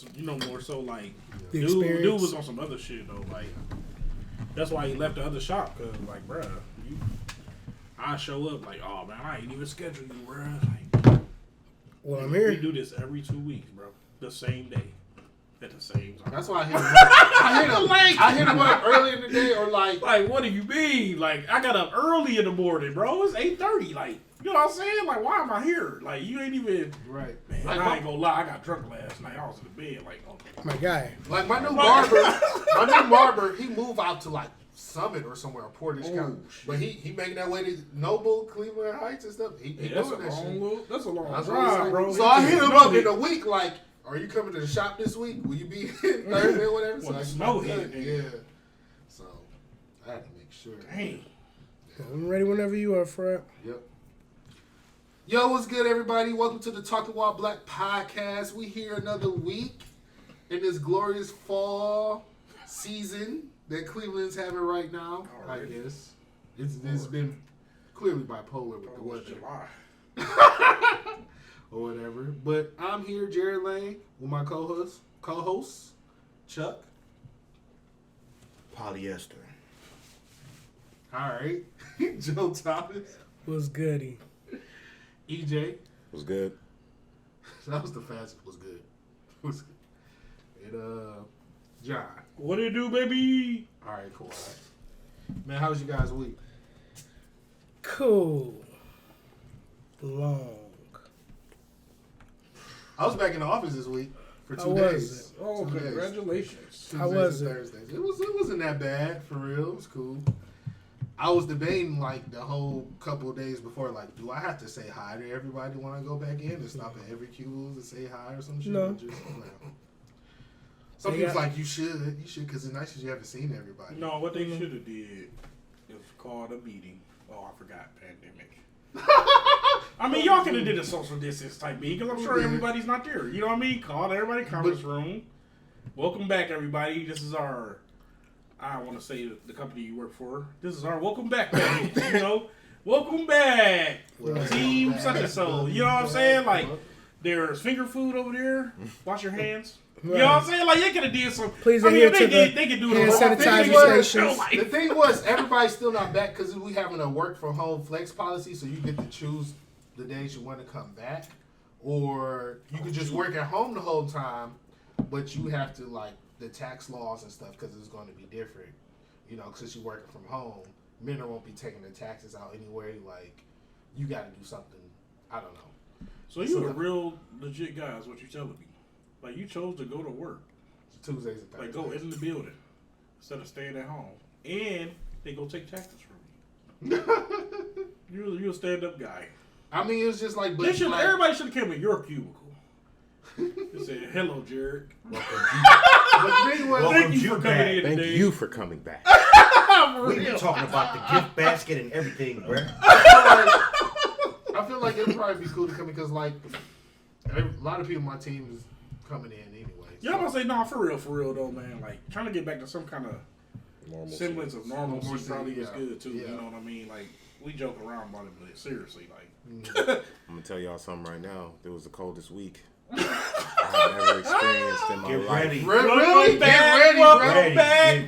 just more so like The dude was on some other shit though. Like that's why he left the other shop because like, bruh, I show up like, oh man, I ain't even scheduled you, bruh. Like, well, I'm here. We do this every 2 weeks, bro. The same day. At the same time. That's why I hit him up. I hit him up early in the day or like. Like, what do you mean? Like, I got up early in the morning, bro. It's 8:30. Like, you know what I'm saying? Like, why am I here? Like, you ain't even. Right. Man, like, I ain't gonna lie. I got drunk last night. I was in the bed. Like, oh. My guy. Like, my new barber, he moved out to like Summit or somewhere in Portage County. But he making that way to Noble, Cleveland Heights and stuff. He doing that shit. That's a long drive, bro. So I hit him up in a week like, are you coming to the shop this week? Will you be Thursday or whatever? Well, snow hit. Yeah. So I had to make sure. Dang. Yeah, I'm ready whenever you are, Fred. Yep. Yo, what's good, everybody? Welcome to the Talking While Black podcast. We here another week in this glorious fall season that Cleveland's having right now. I guess it's been clearly bipolar with the weather. Or whatever. But I'm here, Jared Lane, with my co-host, Chuck. Polyester. All right. Joe Thomas. What's goody? EJ. Was good. That was the fastest. Was good. Was good. And John. What it do, baby? All right, cool. All right. Man, how was you guys' week? Cool. Long. I was back in the office this week for 2 How days. was it? Oh, congratulations. How was it? Thursdays. It wasn't that bad, for real. It was cool. I was debating, like, the whole couple of days before, like, do I have to say hi to everybody when I go back in and stop at every cubicle and say hi or some shit? No. Just, some people's like, you should, because it's nice that you haven't seen everybody. No, what they should have did is called a meeting. Oh, I forgot, pandemic. I mean, y'all could have did a social distance type meeting because I'm sure everybody's not there. You know what I mean? Called everybody conference room. Welcome back, everybody. This is our, I want to say the company you work for. This is our welcome back package. Welcome back, team such and so. You know what I'm saying? Like, there's finger food over there. Wash your hands. You know what I'm saying? Like, they could have did some. Please they could do hand it. sanitizer stations. The thing was, everybody's still not back because we having a work from home flex policy, so you get to choose the days you want to come back, or you could just work at home the whole time, but you have to, like, the tax laws and stuff because it's going to be different. You know, since you're working from home, men won't be taking the taxes out anyway. Like, you got to do something. I don't know. So you a real legit guy is what you're telling me. Like, you chose to go to work. Tuesdays and Thursdays. Like, go in the building instead of staying at home. And they go take taxes from you. You're a stand-up guy. I mean, it was just like... Everybody should have came in your cubicle. They said, hello, Jared. Thank you for coming in today. Thank you for coming back. We been talking about the gift basket and everything, bro. I feel like it'd probably be cool to come because, like, a lot of people on my team is coming in anyway. Yeah, I'm going to say, nah, for real, though, man. Like, trying to get back to some kind of semblance of normalcy probably is good, too. Yeah. You know what I mean? Like, we joke around about it, but seriously, like. I'm going to tell y'all something right now. It was the coldest week I've ever experienced in my life. Ready.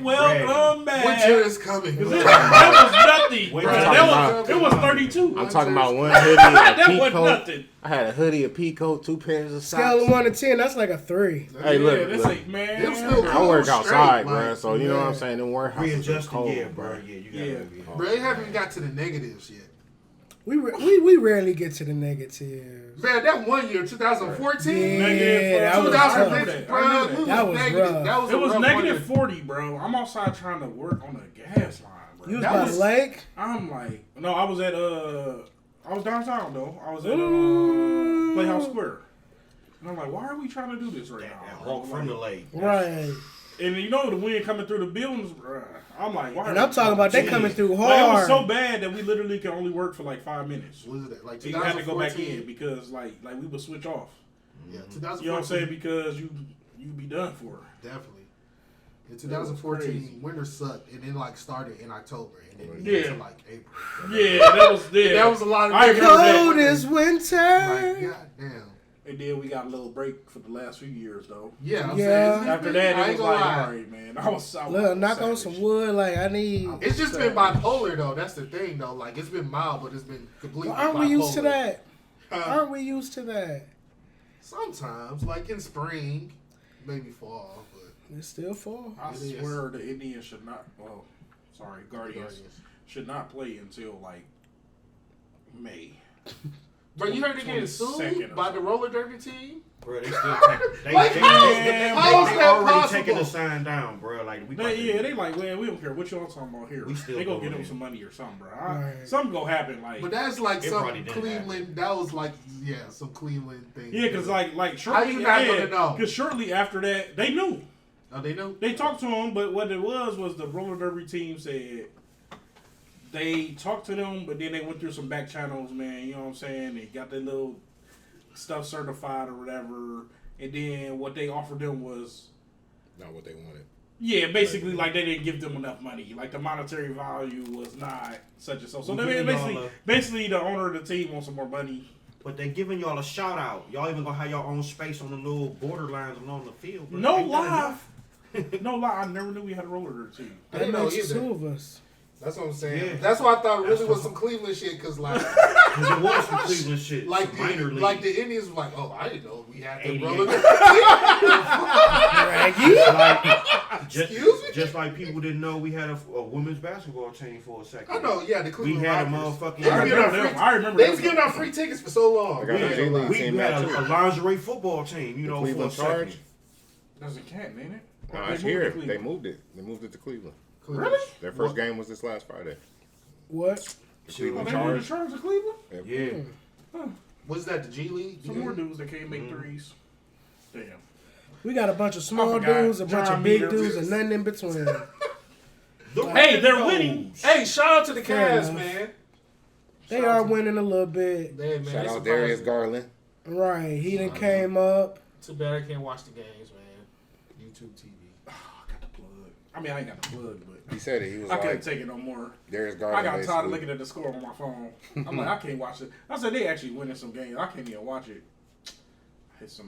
Welcome back. Winter is coming. That was nothing. It was 32. I'm talking about one hoodie, a That pea was coat. nothing. I had a hoodie, a pea coat, 2 pairs of socks. Scale of 1 to 10, that's like a 3. Hey, look. That's like, man. I work outside, bro. So you know what I'm saying. Them warehouses Readjusting, cold, yeah, bro. Yeah, you gotta be hard. Bro, they haven't even got to the negatives yet. We rarely get to the negatives. Man, that 1 year, 2014. Yeah, that was negative. It was negative 40, bro. I'm outside trying to work on a gas line, bro. You was by the lake? I'm like, no, I was downtown though. I was at Playhouse Square. And I'm like, why are we trying to do this right now? Walk from the lake. Right. And you know the wind coming through the buildings, bro. I'm like, why? And I'm talking about they coming through hard. Like, it was so bad that we literally could only work for like 5 minutes. What is that? Like you had to go back in because like we would switch off. Yeah, 2014. You know what I'm saying? Because you be done for. Definitely. In 2014, winter sucked, and then like started in October, and then to like April. Yeah, that was that was a lot of. Cold as winter. Like, God damn. And then we got a little break for the last few years, though. Yeah, I'm Yeah. saying. After that, I it ain't was gonna like, lie. all right, man. I was Look, knock on savage. some wood. Like I need. It's just been bipolar though. That's the thing though. Like it's been mild, but it's been completely. Well, aren't we used to bipolar. that? Uh, Aren't we used to that? Sometimes, like in spring, maybe fall, but It's still fall. I It is. swear the Indians should not. Well, sorry, Guardians should not play until like May. But you heard they getting 22nd sued or by the something. roller derby team? Bro, they still take, they Like, how is that already possible? taking the sign down, bro. Like we about to- They like, man, we don't care what y'all talking about here. We still they gonna going get them in. some money or something, bro. Right. Something gonna happen, like But that's like It some probably didn't Cleveland. That was like some Cleveland thing. yeah, because like How shortly, you not gonna know? because shortly after that, they knew. Oh, they know. They talked to him, but what it was the roller derby team said they talked to them, but then they went through some back channels, man. You know what I'm saying? They got their little stuff certified or whatever, and then what they offered them was Not what they wanted. yeah, basically like they didn't give them enough money. Like the monetary value was not such and so. So We they giving y'all basically the owner of the team wants some more money. But they giving y'all a shout out. Y'all even gonna have your own space on the little borderlines along the field. Bro. No Ain't that lie. enough? No lie, I never knew we had a roller derby team. I That didn't know makes either. two of us. That's what I'm saying. Yeah. That's why I thought it really That's was the- some Cleveland shit, because like, Cause it was some Cleveland shit. like Some minor the, league. like the Indians were like, oh, I didn't know we had the 88. roller derby. Like, just, Excuse me? just like people didn't know we had a women's basketball team for a second. I know, yeah, the We Cleveland had a Rockers. motherfucking. They was giving out them. free- I remember They them. was giving out free tickets for so long. I got a G League We team had now, a too. lingerie football team, you The know, Cleveland for a second. Charge. That's a cat, ain't it? No, They it's moved here. to Cleveland. They moved it. They moved it to Cleveland. Cleveland. Really? Their first game was this last Friday. What? Oh, Cleveland they moved Charge. the Chargers to Cleveland? Yeah. Was that the G League? Some more dudes that can't make threes. Damn. We got a bunch of small I forgot. dudes, a bunch John of big Meter. dudes, and nothing in between. Hey, they're winning. Hey, shout out to the Fair Cavs, enough. man. They are winning a little bit. Man, Shout it's out Darius surprising. Garland. Right. He done came up. Too bad I can't watch the games, man. YouTube TV. Oh, I got the plug. I mean, I ain't got the plug, but He said it. He was I couldn't like, take it no more. Darius I Garland. got tired of basically- looking at the score on my phone. I'm like, I can't watch it. I said they actually winning some games. I can't even watch it. Hit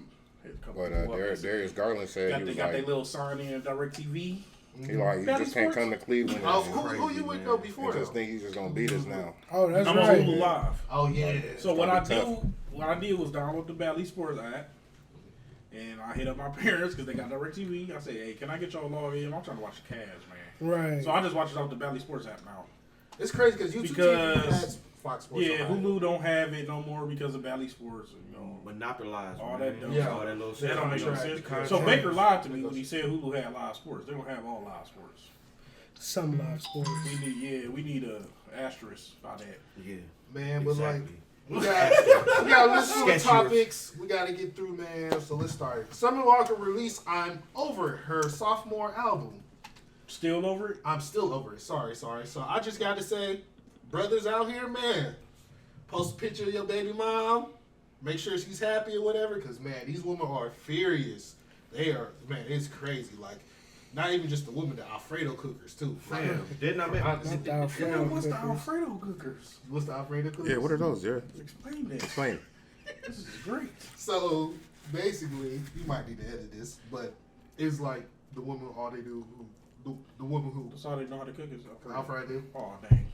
a couple. But people up and Darius Garland said got he they was got their like, little sign in direct TV. he like, you Valley just can't Sports? come to Cleveland Oh, and, who you with though before? and just though? think he's just gonna beat us now. Oh, that's I'm on right. Hulu Live. Oh yeah. So gonna what be tough. I did was download the Valley Sports app, and I hit up my parents because they got direct TV. I said, hey, can I get y'all logged in? I'm trying to watch the Cavs, man. Right. So I just watch it off the Valley Sports app now. It's crazy because YouTube TV has Fox Sports. Yeah, on it. Hulu don't have it no more because of Valley Sports. You know, Monopolized. All man. that dumb Yeah. All that little that don't make no Contract, sense. contract. So Baker lied to me when he said Hulu had live sports. They don't have all live sports. Some live sports. We need a asterisk by that. Yeah. Man, but like Exactly. we got a list of Sketchy. topics we got to get through, man. So let's start. Summer Walker released "I'm Over It," her sophomore album. Still over it? I'm still over it. Sorry. So I just got to say, brothers out here, man, post a picture of your baby mom. Make sure she's happy or whatever, because, man, these women are furious. They are, man, it's crazy. Like, not even just the women, the Alfredo cookers, too. Damn. Didn't I Not the mention? Alfredo What's the cookers. Alfredo cookers? What's the Alfredo cookers? Yeah, what are those, Jared? Explain this. Explain. This is great. So, basically, you might need to edit this, but it's like the woman, all they do, the woman who That's all they know how to cook is Alfredo. Alfredo. Oh, dang.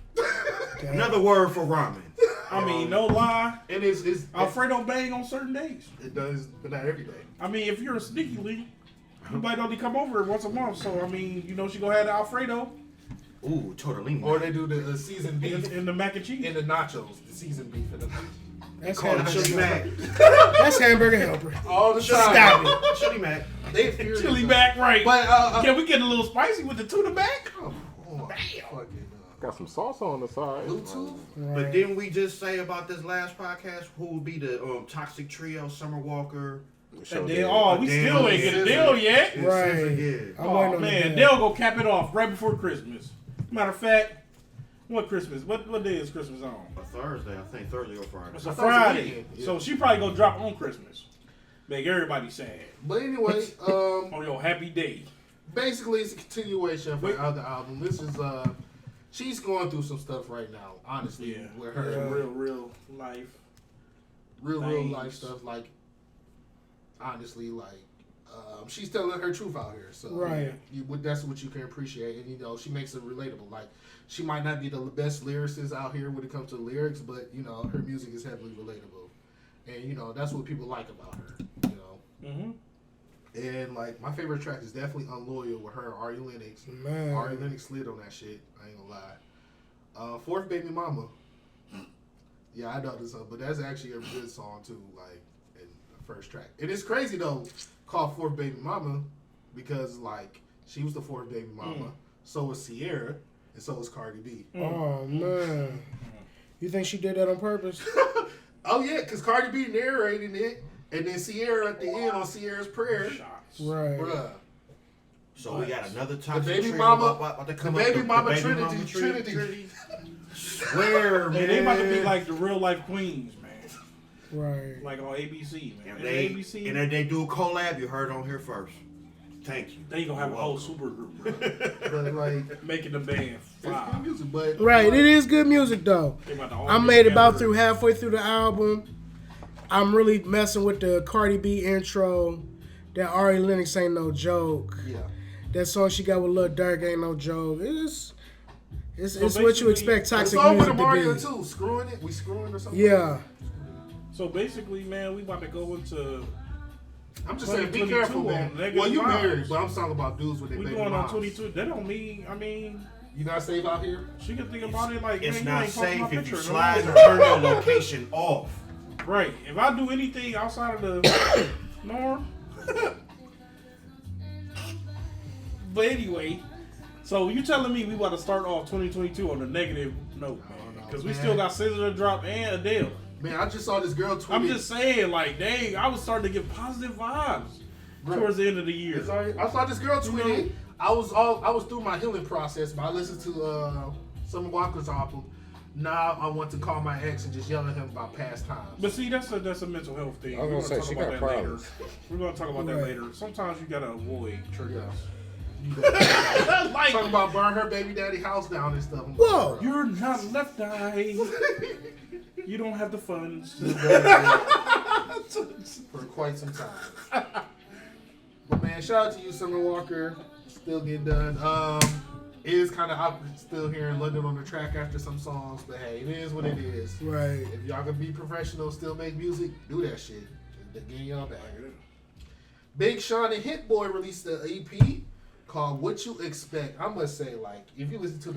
Another word for ramen. I mean, no lie. And it's Alfredo bang on certain days. it does, but not every day. I mean, if you're a sneaky link, you might only come over once a month. So, I mean, you know, she gonna have the Alfredo Ooh, tortellini. Or they do the seasoned beef in the mac and cheese. and the nachos, the seasoned beef and the That's Call it Chili hamburger. Mac. That's hamburger helper. all the time. Stop it. Chili Mac. They furious. Chili back, right. But Can we get a little spicy with the tuna back? oh, fucking Got some sauce on the side. Bluetooth. But Right. didn't we just say about this last podcast who would be the toxic trio? Summer Walker. Sure And did. then, we Damn, still ain't get a deal yet. and Right. SZA, yeah. I'm Oh waiting on man, the they'll go cap it off right before Christmas. Matter of fact, what Christmas? What day is Christmas on? A Thursday, I think Thursday or Friday. It's a I thought it was Friday, weekend, yeah. so she probably gonna drop on Christmas. Make everybody sad But anyway, on your happy day. basically it's a continuation of her other album. This is she's going through some stuff right now, honestly, Yeah, with her her real life. real things. life stuff. Like honestly, like she's telling her truth out here. So Right. That's what you can appreciate, and you know she makes it relatable. Like she might not be the best lyricist out here when it comes to lyrics, but you know her music is heavily relatable, and you know that's what people like about her. You know. Mm-hmm. And like my favorite track is definitely "Unloyal" with her and Ari Lennox. Man. Ari Lennox slid on that shit. I ain't gonna lie. Fourth Baby Mama. Yeah, I know this song, but that's actually a good song too. Like in the first track, it is crazy though. Called Fourth Baby Mama because like she was the fourth baby mama. So was Sierra, and so was Cardi B. Oh man, you think she did that on purpose? Oh yeah, because Cardi B narrating it, and then Sierra at the end on Sierra's prayer. Shots. Right. Bruh. So we got another The toxic baby trio mama, about to the come baby up, mama the baby Trinity, mama Trinity. Swear, Hey, man. they about to be like the real life queens, man. Right. Like on ABC, man. And they, ABC, and if they do a collab, you heard on here first. Thank you. they gonna have a whole super group, bro. But like, Making the band it's good fly. music, but Right. It is good music though. They about to all I get made about together. halfway through the album. I'm really messing with the Cardi B intro. That Ari Lennox ain't no joke. yeah. That song she got with Lil Durk ain't no joke. It's So what you basically- expect The toxic song with music Mario to too, screwing it, we screwing or something. be. Yeah. So basically, man, we about to go into. I'm just saying, be 2022 careful, man. on negative Well, you vibes. married, but I'm talking about dudes with their We baby going on moms. 22. That don't mean. I mean, You not safe out here? she can think about it like, It's man, not you ain't posting my safe if you picture. slide No or more. turn your location off. Right. If I do anything outside of the norm. But anyway, so you telling me we about to start off 2022 on a negative note, man? no, Because we man. still got Scissor to drop and Adele. Man, I just saw this girl tweet. I'm just saying, like, dang, I was starting to get positive vibes towards the end of the year. I saw this girl You tweet. know? I was through my healing process, but I listened to Summer Walker's album. Now I want to call my ex and just yell at him about past times. But see, that's a mental health thing. I was We're gonna say, talk she about got that later. problems. We're gonna talk about that Right. later. Sometimes you gotta avoid triggers. Like, talking about burn her baby daddy house down and stuff. Whoa. You're not left eye. You don't have the funds. For quite some time. But man, shout out to you, Summer Walker. Still getting done. It is kind of awkward still here in London on the track after some songs, but hey, it is what it is. Right. If y'all gonna be professional, still make music, do that shit. Get y'all back. Big Sean and Hit Boy released an EP called "What You Expect." I must say, like, if you listen to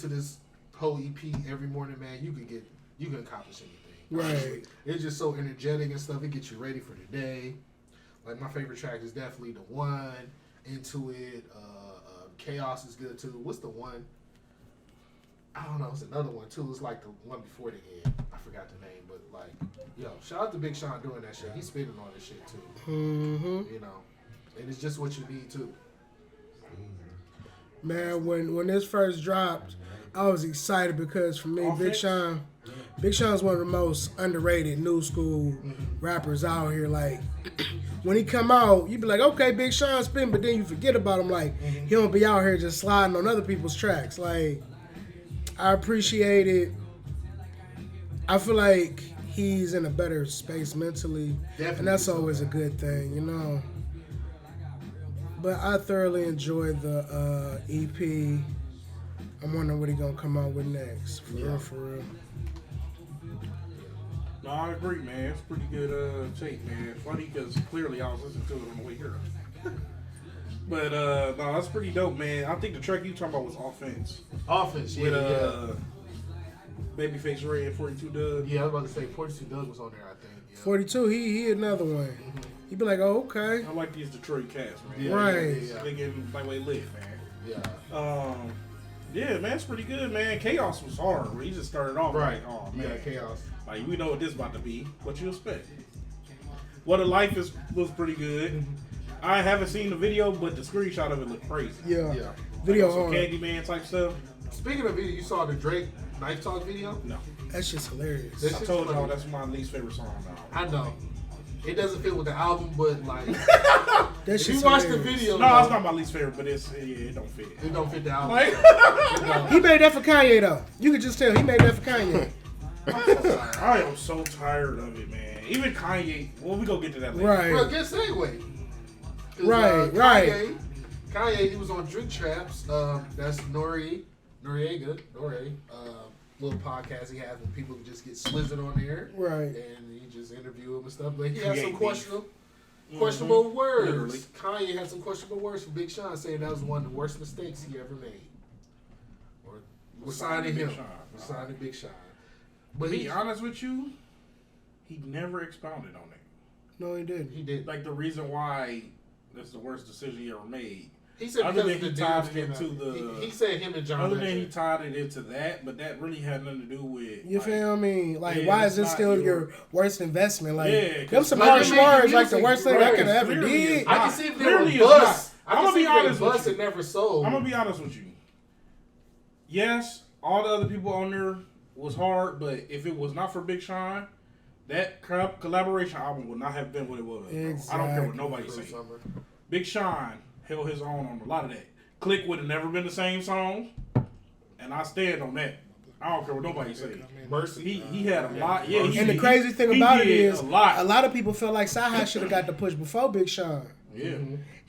this whole EP every morning, man, you can accomplish anything. Right. It's just so energetic and stuff. It gets you ready for the day. Like my favorite track is definitely the one. Into It. Chaos is good too. What's the one? I don't know. It's another one too. It's like the one before the end. I forgot the name, but like, yo, shout out to Big Sean doing that shit. He's spitting on this shit too. Mm-hmm. You know, and it's just what you need too. Man, when this first dropped, I was excited because for me, Big Sean's one of the most underrated new school rappers out here. Like, when he come out, you be like, okay, Big Sean spin, but then you forget about him. Like, he don't be out here just sliding on other people's tracks. Like, I appreciate it. I feel like he's in a better space mentally, Definitely and that's so, always a man. good thing, you know. But I thoroughly enjoyed the EP. I'm wondering what he gonna come out with next. For real, for real. No, I agree, man. It's pretty good tape, man. Funny because clearly I was listening to it on the way here. But no, that's pretty dope, man. I think the track you talking about was Offense. Offense, yeah, With Babyface Ray and 42 Doug. yeah. I was about to say 42 Doug was on there. I think. Yeah. 42, he another one. He be like, oh, okay. I like these Detroit cats, man. Yeah, Right. Yeah, They getting like way lit, man. yeah. Yeah, man, it's pretty good, man. Chaos was hard. He just started off Right. like, oh man, Yeah, Chaos. like we know what this about to be. What you expect? What a Life was pretty good. I haven't seen the video, but the screenshot of it looked crazy. Yeah. Yeah. Video Like some hard. Candyman type stuff. Speaking of video, you saw the Drake Knife Talk video? No, That's just hilarious. That I shit's told y'all funny. that's my least favorite song now. I know. It doesn't fit with the album, but like, That if shit's you watch the hilarious. video, No, though, it's not my least favorite, but it don't fit. it don't fit the album. Like, You know, He made that for Kanye though. You could just tell he made that for Kanye. I am so tired of it, man. even Kanye. Well, we gonna get to that later. Right. Bro, get segue. Right. Kanye, he was on Drink Traps. That's Noriega, little podcast he has where people just get slizzard on there. Right. And he just interview him and stuff. But he had Create some beef. questionable words. Literally. Kanye had some questionable words for Big Sean, saying that was one of the worst mistakes he ever made. We're signing him. We're signing Big Sean. But To be honest with you, he never expounded on it. No, he didn't. he did. Like the reason why that's the worst decision he ever made. He said Other because than of he the tied deals it came into out. the- He said him and John Other than he Legend. tied it into that, but that really had nothing to do with. You like, feel me? Like, yeah, why it's is this not still your- your worst investment? Like, Yeah, them 'cause some like, harsh they made words, like the music, worst thing I right, could have ever clearly did. it's I can not. see if they Clearly were it's bust. not. I I'm can gonna see be if they honest with bust you. and never sold. I'm gonna be honest with you. Yes, all the other people on there was hard, but if it was not for Big Sean, that collaboration album would not have been what it was. Bro. I don't care what nobody Cruel says. Summer. Big Sean held his own on a lot of that. Click would have never been the same song, and I stand on that. I don't care what nobody says. Mercy. He had a lot. Yeah, And the crazy thing about it is, a lot. of people feel like Saha should have got the push before Big Sean. Yeah.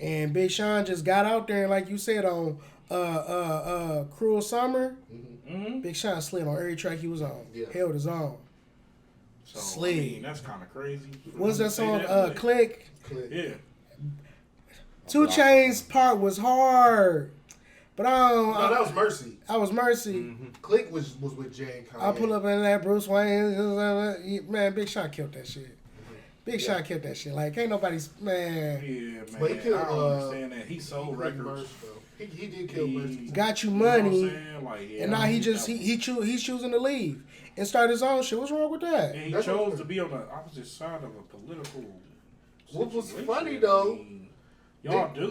And Big Sean just got out there and, like you said, on Cruel Summer, Mm-hmm. Big Sean slid on every track he was on. Yeah. Held his own. So, Slid. I mean, that's kind of crazy. What's that Say song? but- Click. Yeah. 2 Chainz part was hard. But No, that was Mercy. I was Mercy. Mm-hmm. Click was with Jay and Kanye. I pull up in that Bruce Wayne. Man, Big Sean killed that shit. Big Sean killed that shit. Like, ain't nobody's, man. Yeah, man. But he killed, I don't understand that. He sold He killed records. Mercy, though. He did kill Mercy. Got you You know what I'm money. saying? Like, yeah, And now he just, that- he's choosing to leave and start his own shit. What's wrong with that? And he That's chose what- to be on the opposite side of a political. What was situation. funny, though, I mean,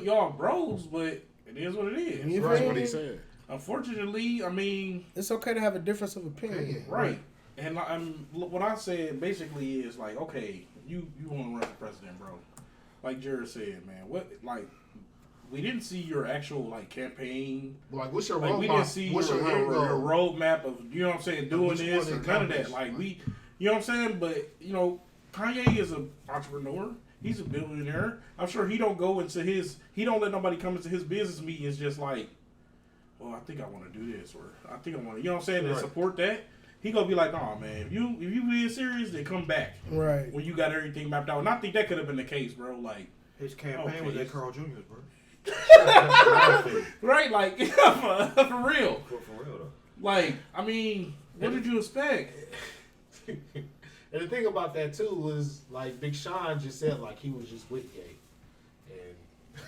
y'all bros, but it is what it is. You Right. feel What me? he said. Unfortunately, I mean, It's okay to have a difference of opinion. right. And what I said basically is like, okay, you want to run for president, bro. Like Jared said, man, we didn't see your actual like campaign. Like, what's your Like we roadmap? didn't see What's your end goal? roadmap of, you know what I'm saying, doing What you this want and to none of that. accomplish. Like we, you know what I'm saying. But you know, Kanye is an entrepreneur. He's a billionaire. I'm sure he don't go into he don't let nobody come into his business meetings just like, well, I think I want to do this, or I think I want to, you know what I'm saying, and Right. support that. He gonna be like, oh man, if you being serious, then come back Right. when you got everything mapped out. And I think that could have been the case, bro. Like, His campaign was at Carl Jr.'s, bro. right, like for real. For real though. Like, I mean, what did you expect? And the thing about that too was like Big Sean just said like he was just with Ye, and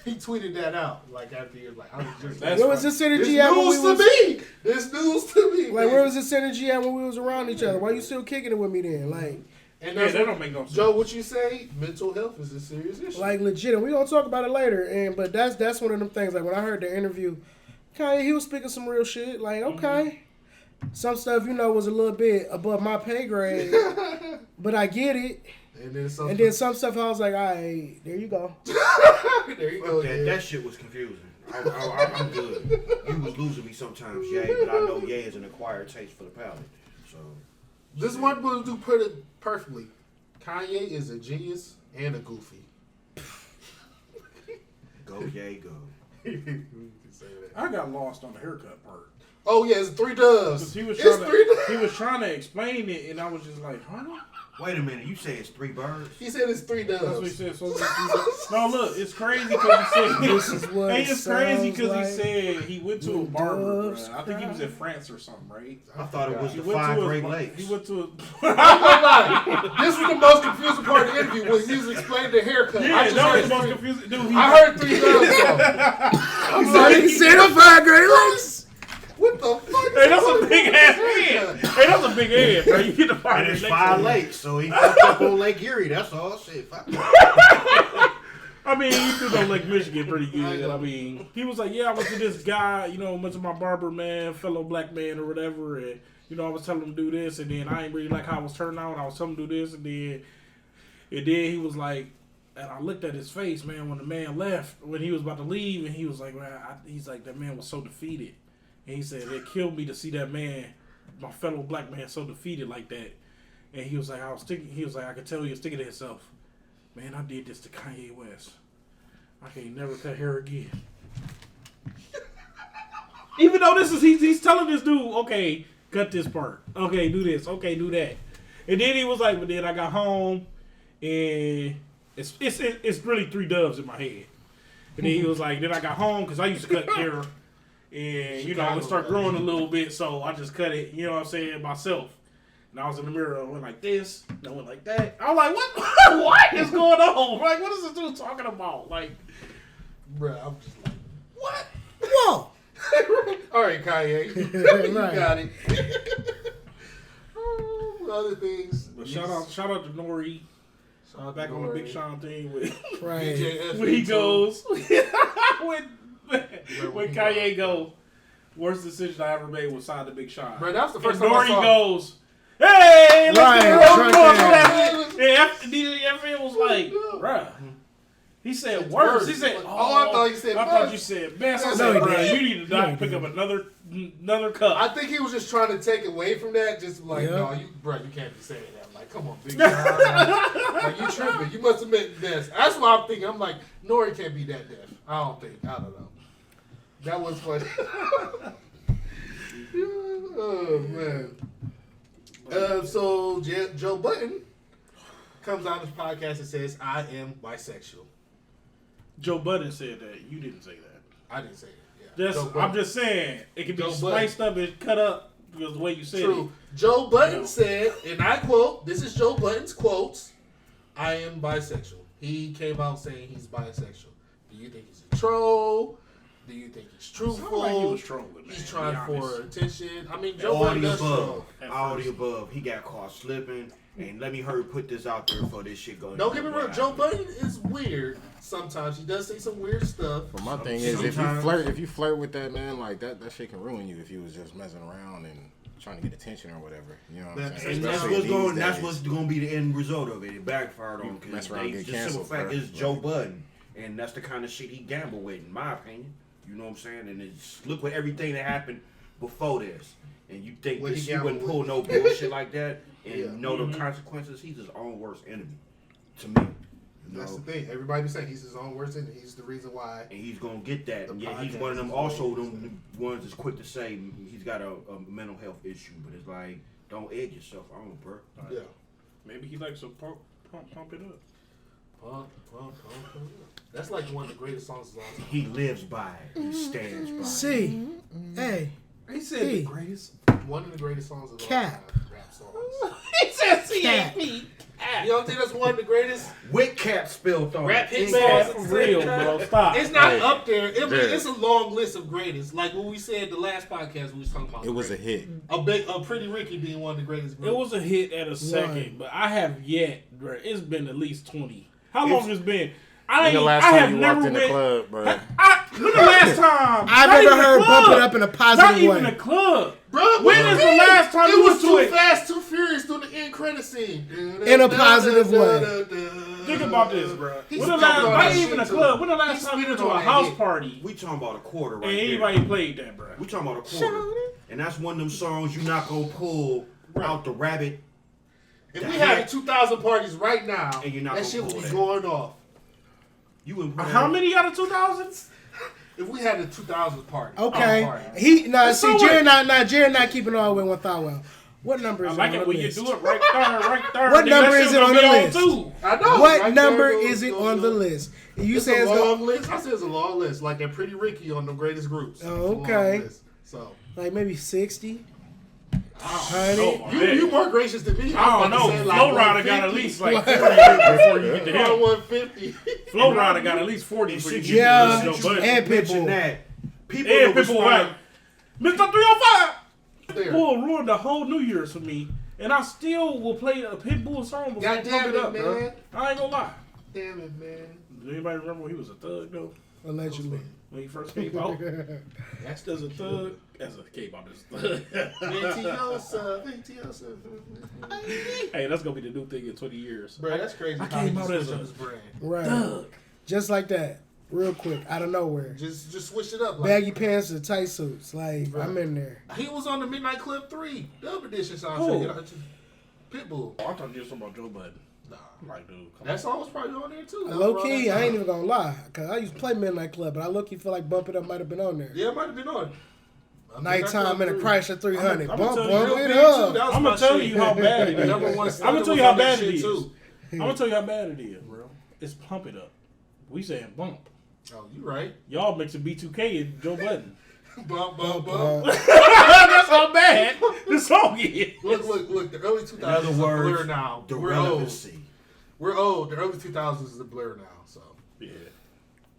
he tweeted that out like after he was like, I was just That's Where was right. this this energy at when we news was to me. This news to me. like? man. Where was this energy at when we was around each other? Why you still kicking it with me then? Like, And Yeah, that's that what, don't make no sense. Joe, what you say? Mental health is a serious issue. like legit. And we gonna talk about it later. But that's one of them things. Like when I heard the interview, Kanye, he was speaking some real shit. Like, okay, some stuff was a little bit above my pay grade, but I get it. and then And then some stuff I was like, all right, there you go. there you go. That, yeah. that shit was confusing. I'm good. You was losing me sometimes, Ye, but I know Ye is an acquired taste for the palate. So This one will do put it perfectly. Kanye is a genius and a goofy. go Ye, go. You can say that. I got lost on the haircut part. Oh yeah, it's 3 doves. Because he was It's trying 3 to, doves. he was trying to explain it, and I was just like, huh? Wait a minute, you say it's 3 birds? He said it's 3 That's what he doves. said. So no, look, it's crazy because he said This is what hey, it it's crazy sounds because like he said he went to a when barber. doves I think he was cry. in France or something, right? I thought it was He the went 5 to a Great Lakes. He went to a I'm not lying. This was the most confusing part of the interview when he was explaining the haircut. yeah, I just that was heard the most 3 confusing. Dude, I heard 3 doves though. I'm like, He said a 5 Great Lakes. what the fuck? Hey, that's a big ass head. Hey, that's a big head, bro. You get the fire. And it's 5 lakes, so he fucked up on Lake Erie. That's all. Shit. I mean, he threw on Lake Michigan pretty good. I mean, he was like, yeah, I went to this guy, went to my barber, man, fellow black man or whatever, and, I was telling him to do this, and then I ain't really like how I was turning out. I was telling him to do this, and then he was like, and I looked at his face, man, when the man left, when he was about to leave, and he was like, man, he's like, that man was so defeated. And he said, it killed me to see that man, my fellow black man, so defeated like that. And he was like, I could tell he was thinking to himself, man, I did this to Kanye West. I can't never cut hair again. Even though he's telling this dude, okay, cut this part. Okay, do this. Okay, do that. And then he was like, but then I got home and it's really 3 doves in my head. And then he was like, then I got home because I used to cut hair and, you know, it started growing a little bit. So I just cut it, you know what I'm saying, myself. And I was in the mirror, I went like this, and I went like that. I was like, what is going on? Like, what is this dude talking about? Like, Bruh, I'm just like, what? Whoa. All right, Kanye. You Right. got it. Other things. but shout out to Nori. Back on the Big Sean thing with Right. when he goes when Kanye go, worst decision I ever made was sign the Big Sean. Bro, that was the And first time I Nori saw. goes, hey, let's Right, get a right roll there. for that. And DJ FN was like, bruh. He said worse. He said, Oh, I thought you said I thought best. you said best. I No, said, he bruh, didn't. you need to No, not he pick up didn't. another cup. I think he was just trying to take away from that. Just like, Yeah. no, you can't be saying that. Like, come on, Big Sean. Like, you tripping. You must have meant this. That's what I'm thinking. I'm like, Nori can't be that deaf. I don't know. That was funny. Oh, man. So, Joe Budden comes on this podcast and says, I am bisexual. Joe Budden said that. You didn't say that. I didn't say it. Yeah. Joe I'm Budden. just saying it can be Joe spiced up and cut up because the way you said True. it. Joe Budden No. said, and I quote, this is Joe Budden's quotes, I am bisexual. He came out saying he's bisexual. Do you think he's a troll? Do you think he's truthful? Sounded like he was trolling, man, He's to trying be for honest. attention. I mean, Joe All Budden the does troll. above. All the above. He got caught slipping. And let me put this out there before this shit goes. Don't get me wrong, Joe Budden is weird sometimes. He does say some weird stuff. But my thing is, if you flirt with that man, like that shit can ruin you if you was just messing around and trying to get attention or whatever. You know what I'm saying? And that's Especially what's these going. That's days. what's going to be the end result of it. It backfired on You because mess around and the get simple canceled, fact bro. is Joe Budden, and that's the kind of shit he gambled with, in my opinion. You know what I'm saying? And it's, look at everything that happened before this, and you think What this he you wouldn't gambled pull no bullshit like that and Yeah. know the consequences. He's his own worst enemy, to me. You That's know? the thing. Everybody be saying he's his own worst enemy. He's the reason why. And he's gonna get that. The And yeah, he's podcast one of them. is Also, always them ones that's quick to say he's got a mental health issue, but it's like, don't egg yourself on, bro. Yeah. Maybe he likes to pump it up. Pump, pump. That's like one of the greatest songs of all time. He lives by it. He stands by it. See, hey, He said Hey. the greatest. One of the greatest songs of Cap. all time. Rap songs. He said Cap. CAP. You don't think that's one of the greatest With cap spilled on rap it. hit Man, songs? for real, bro. Stop. It's not Hey, up there. I mean, Jared. it's a long list of greatest. Like what we said the last podcast, we was talking about. It was a greatest. hit. a Pretty Ricky being one of the greatest. It was a hit at a second, Right. but I have yet, bro. It's been at least 20. How long has it been? I When the ain't. last I time have you never walked in the been. club, bro? When the last time? I've Not never even heard the Bump club. It Up in a Not positive even way. a club. Bro, When is the last time it you was went to too it? fast, too furious during the end credit scene. In a positive way. Think about this, bro. He's When the talking last, about not that even a shit, too. club. When the last He's time you went to spitting a on that house hit. party We talking about a quarter right and there. anybody played that, bro? We talking about a quarter. And that's one of them songs you're not going to pull out the rabbit. If we had 2,000 parties right now, And you're not that gonna shit would pull be that. going off. You wouldn't pull How that. many out of 2000s? If we had a 2,000 party. Okay, party. see, so Jared not keeping all the way 1,000. What number I is like it on it the when list? you do it right there. What Nigga, number that is shit it on gonna the be list? too. I know. What right number there is it on the list? You It's say a it's long going list. I said it's a long list, like that Pretty Ricky on the greatest groups. Oh, It's a long okay. list. So like maybe 60, I 100. you more gracious than me. don't know. Say Flow Rider got at least like 40 150. before you get to him. 150. Flow Rider got at least 40 before you get Yeah, to Joe Budden. and Mention Pitbull. that. People And will people like, respond. Mr. 305! There. Pitbull ruined the whole New Year's for me, and I still will play a Pitbull song before I God pump damn it up, it, bro. man. I ain't gonna lie. Damn it, man. Does anybody remember when he was a thug, though? Allegedly. When he first came out? That's as a thug. As a came out as a thug. Ventiosa. Hey, that's gonna be the new thing in 20 years. Bro, that's crazy. I how came he out just as switched a up his brand. Right. Thug. Just like that. Real quick, out of nowhere. Just switch it up. Like, Baggy pants and tight suits. Like, Right. I'm in there. He was on the Midnight Club 3 Dub Edition Who? soundtrack. Pitbull. Oh, I thought you were talking about Joe Budden. Nah. I'm like, dude, come That on. song was probably on there too. That Low was around key, that I ain't time. even gonna lie, cause I used to play Midnight Club, but I low key feel like Bump It Up might have been on there. Yeah, it might have been on. Nighttime in a Chrysler 300. I'm Bump gonna tell you, it Real big, too. up. That was I'm my gonna tell shit. you how bad it is. Number one- I'm gonna number tell you one how on that bad it shit, is. too. I'm gonna tell you how bad it is, bro. It's Pump It Up. We saying bump. Oh, you right. Y'all mixing B2K and Joe Budden. Bump, bump, Bump, bump. That's how bad the song is. Look. The early 2000s In other is a blur words, now. the We're old. relevancy. We're old. The early 2000s is a blur now. So. Yeah.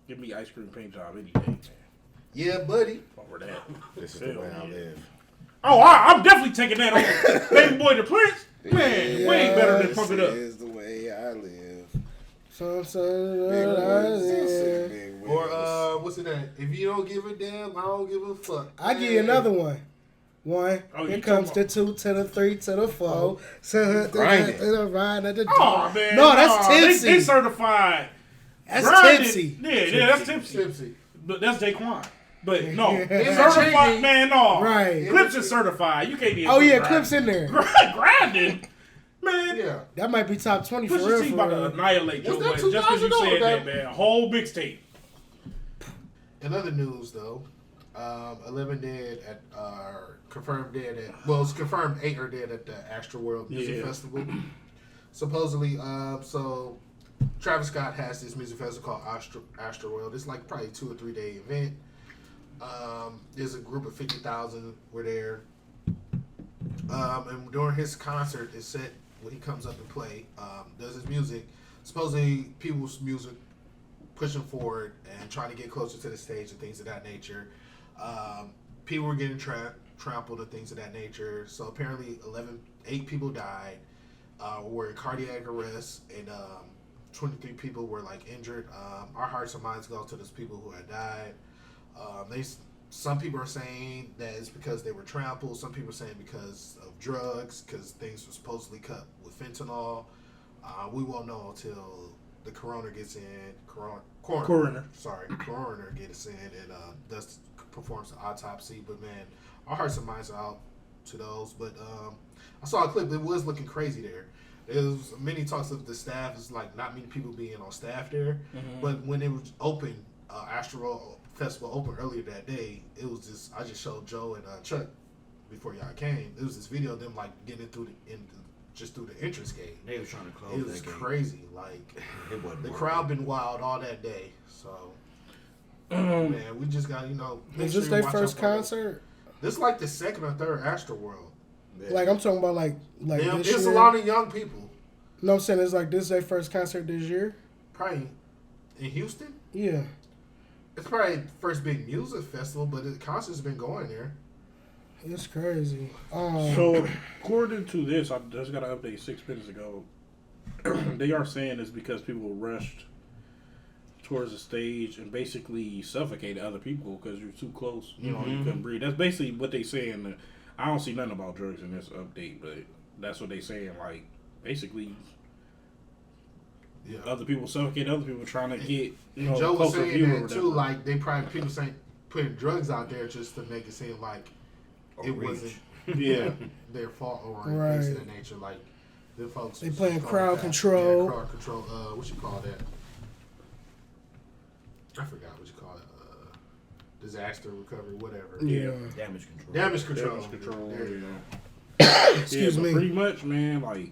Give me ice cream paint job any day, man. Yeah, buddy. Over that. This is the Hell way I yeah. live. Oh, I'm definitely taking that on. Baby Boy the Prince. Man, way better than Pump It Up. This is the way I live. Big Or what's it at? If you don't give a damn, I don't give a fuck. I give you another one. One. Oh, Here you comes the talking 2 to the 3 to the 4. So grinding. to the ride at the Oh, man. No, that's nah, tipsy. They certified. That's Grinding. tipsy. Yeah, that's tipsy. Tipsy. But that's Daquan. But no, Yeah. certified, man, no. Right. Clips is certified. You can't be. Oh yeah, Clips in there. Grinding. Man, Yeah. That might be top 20 for Pusha real. T For about to real. annihilate Joe Was that Budden just because you 2000 said though? that, man. A whole mixtape. In other news, though, 11 dead at confirmed dead at. Well, it's confirmed 8 are dead at the Astroworld Music Yeah. Festival. Supposedly, so Travis Scott has this music festival called Astroworld. It's like probably a 2 or 3 day event. There's a group of 50,000 were there. And during his concert, it's set when he comes up to play, does his music. Supposedly, people's music pushing forward and trying to get closer to the stage and things of that nature. People were getting trampled and things of that nature. So apparently, 8 people died, were in cardiac arrest, and 23 people were like injured. Our hearts and minds go out to those people who had died. Some people are saying that it's because they were trampled. Some people are saying because of drugs, because things were supposedly cut with fentanyl. We won't know until the coroner gets in. Coroner gets in and performs the autopsy. But man, our hearts and minds are out to those. But I saw a clip. It was looking crazy there. There was many talks of the staff. It's like not many people being on staff there. Mm-hmm. But when it was open, Astroworld Festival opened earlier that day, it was just I just showed Joe and Chuck before y'all came. It was this video of them like getting through the entrance gate. They was trying to close It was that gate. crazy. Like It wasn't the working. crowd been wild all that day. So man, we just got make Is sure this you their watch first out for it. concert? This is like the second or third Astroworld. Yeah. Like I'm talking about like Damn, this it's year. a lot of young people. No, I'm saying it's like this is their first concert this year. Probably in Houston. Yeah. It's probably the first big music festival, but the concert's been going there. It's crazy. So, according to this, I just got an update 6 minutes ago. They are saying it's because people rushed towards the stage and basically suffocated other people because you're too close. You know, you couldn't breathe. That's basically what they saying. I don't see nothing about drugs in this update, but that's what they saying. Like, basically, Yeah. other people suffocate other people trying to get And Joe was closer saying view or that too, whatever. like they probably people saying putting drugs out there just to make it seem like Or it reach. wasn't Yeah. their fault or Right. anything of that nature. Like the folks They was playing calling crowd that- control. Yeah, crowd control. What you call that? I forgot what you call it. Disaster recovery, whatever. Yeah. Damage control. Damage control. Damage control. There you Yeah. go. Excuse but me. Pretty much, man. Like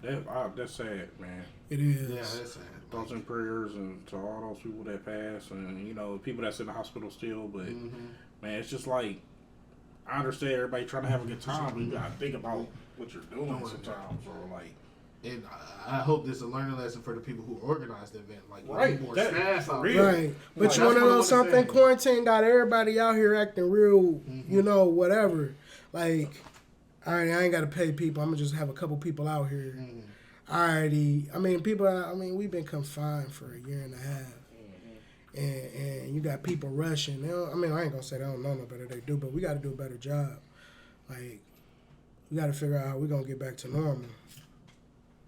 that's sad, man. It is. Yeah, that's sad. Thoughts and prayers and to all those people that passed, and people that's in the hospital still. But man, it's just like I understand everybody trying to have a good time, but you gotta think about what you're doing sometimes. Or like, And I hope this is a learning lesson for the people who organized the event. Like, Right, need more that- staff for out real. there. Right. But Like, you want to that's what I know was something? saying. Quarantine got everybody out here acting real, whatever. Like, all right, I ain't got to pay people. I'm going to just have a couple people out here. We've been confined for a year and a half. And you got people rushing. I ain't going to say they don't know no better. They do, but we got to do a better job. Like, we got to figure out how we're going to get back to normal.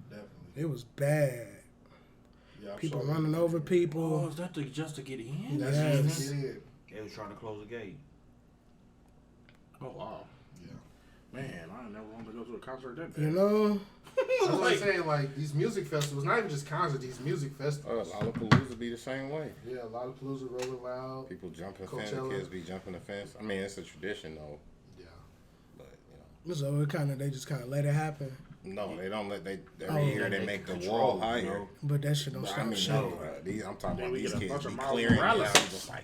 Definitely. It was bad. Yeah, I'm People sorry. running over people. is that just to get in? That's Yes. just it. They was trying to close the gate. Oh wow. Yeah. Man, I never wanted to go to a concert that bad. You know? That's what I'm saying. Like these music festivals, not even just concerts. These music festivals. Lollapalooza be the same way. Yeah, Lollapalooza, Rolling Loud. People jumping the fence. Coachella. Kids be jumping the fence. I mean, it's a tradition though. Yeah. But you know. So they just kind of let it happen. No, they don't let every year they make the control, wall you higher. know? But that shit don't But stop I mean, shit. no, I'm talking Then about we these get a kids bunch be of Miles clearing Morales. this. Just like,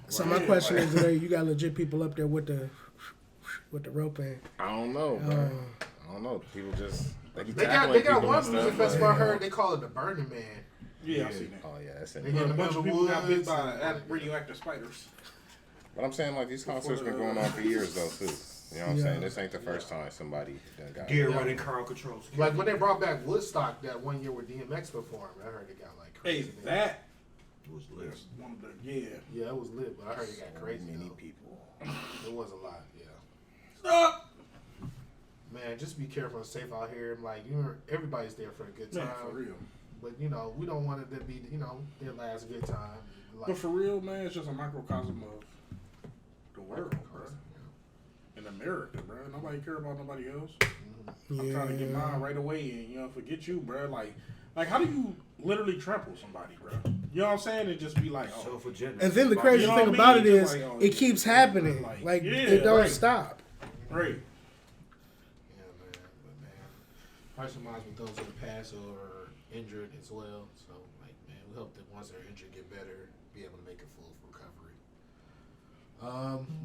So my question is, today, you got legit people up there with the rope in. I don't know, bro. I don't know. People just they They got one music festival I heard. They call it the Burning Man. Yeah, I seen that. Oh yeah, that's it. They get A in bunch the of people got bit woods. by radioactive spiders. But I'm saying like these concerts been going on for years though too. You know what I'm Yeah. saying? This ain't the first time somebody done got Deer Yeah. running crowd control. Like when they brought back Woodstock that one year where DMX performed, I heard it got like Hey, crazy. that was lit. was one of the Yeah, it was lit, but I heard it got crazy. many Though. people. It was a lot, yeah. Stop. Man, just be careful and safe out here. Like everybody's there for a good time, Man, for real. but we don't want it to be their last good time. Like, But for real, man, it's just a microcosm of the world, bro. In America, bro. Nobody care about nobody else. I'm trying to get mine right away and, forget you, bro. Like how do you literally trample somebody, bro? You know what I'm saying? And just be like, oh. Self-agenda. And then the crazy You know thing what I about mean? it Just is, like, oh, it keeps happening. like, It yeah, don't right. stop. Right. yeah, man. But man, hearts and minds with those in the past or injured as well. So like, man, we hope that once they're injured, get better, be able to make a full recovery.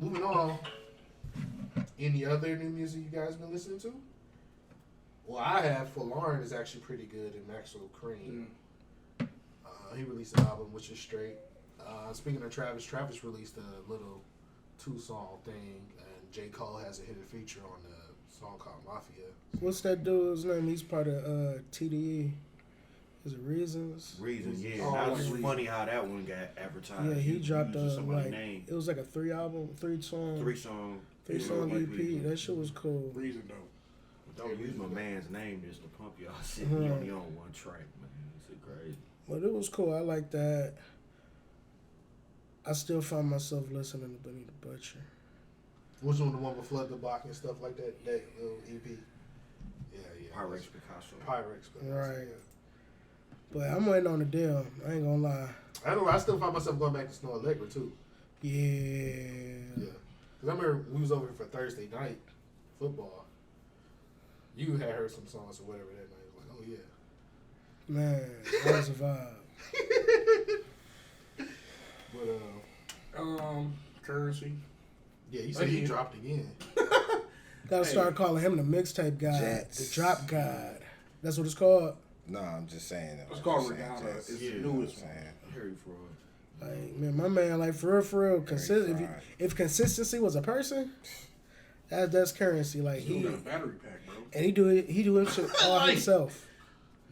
Moving on. Any other new music you guys been listening to? Well, I have. For Lauren is actually pretty good, and Maxwell Cream. He released an album, which is straight. Speaking of Travis released a little 2-song thing, and J. Cole has a hidden feature on the song called Mafia. What's that dude's name? He's part of TDE. Is it Reasons? Reason, yeah. Oh, That was Reason. funny how that one got advertised. Yeah, he dropped using somebody's like name. it was like a 3-song Three song. EP. That shit was cool. Reason though. Don't use my man's name just to pump y'all shit. Mhm. He only on one track, man. It's crazy. But it was cool. I like that. I still find myself listening to Benny the Butcher. Which one? The one with Flood the Block and stuff like that? That little EP? Yeah. Pyrex Picasso. Pyrex. Right. But I'm waiting on the deal. I ain't gonna lie. I don't know. I still find myself going back to Snow Allegra, too. Yeah. Yeah. Because I remember we was over here for Thursday night football. You had heard some songs or whatever that night. I was like, oh, yeah. Man, that was a vibe. But, Currency. yeah, you said he dropped again. Gotta start calling him the mixtape guy, Jets. the drop god. That's what it's called. No, I'm just saying. It's called Regatta. It's the newest one. Harry Fraud. Like, man, my man, like for real, if consistency was a person, that's Currency. Like He got a battery pack, bro. and he do his shit all himself.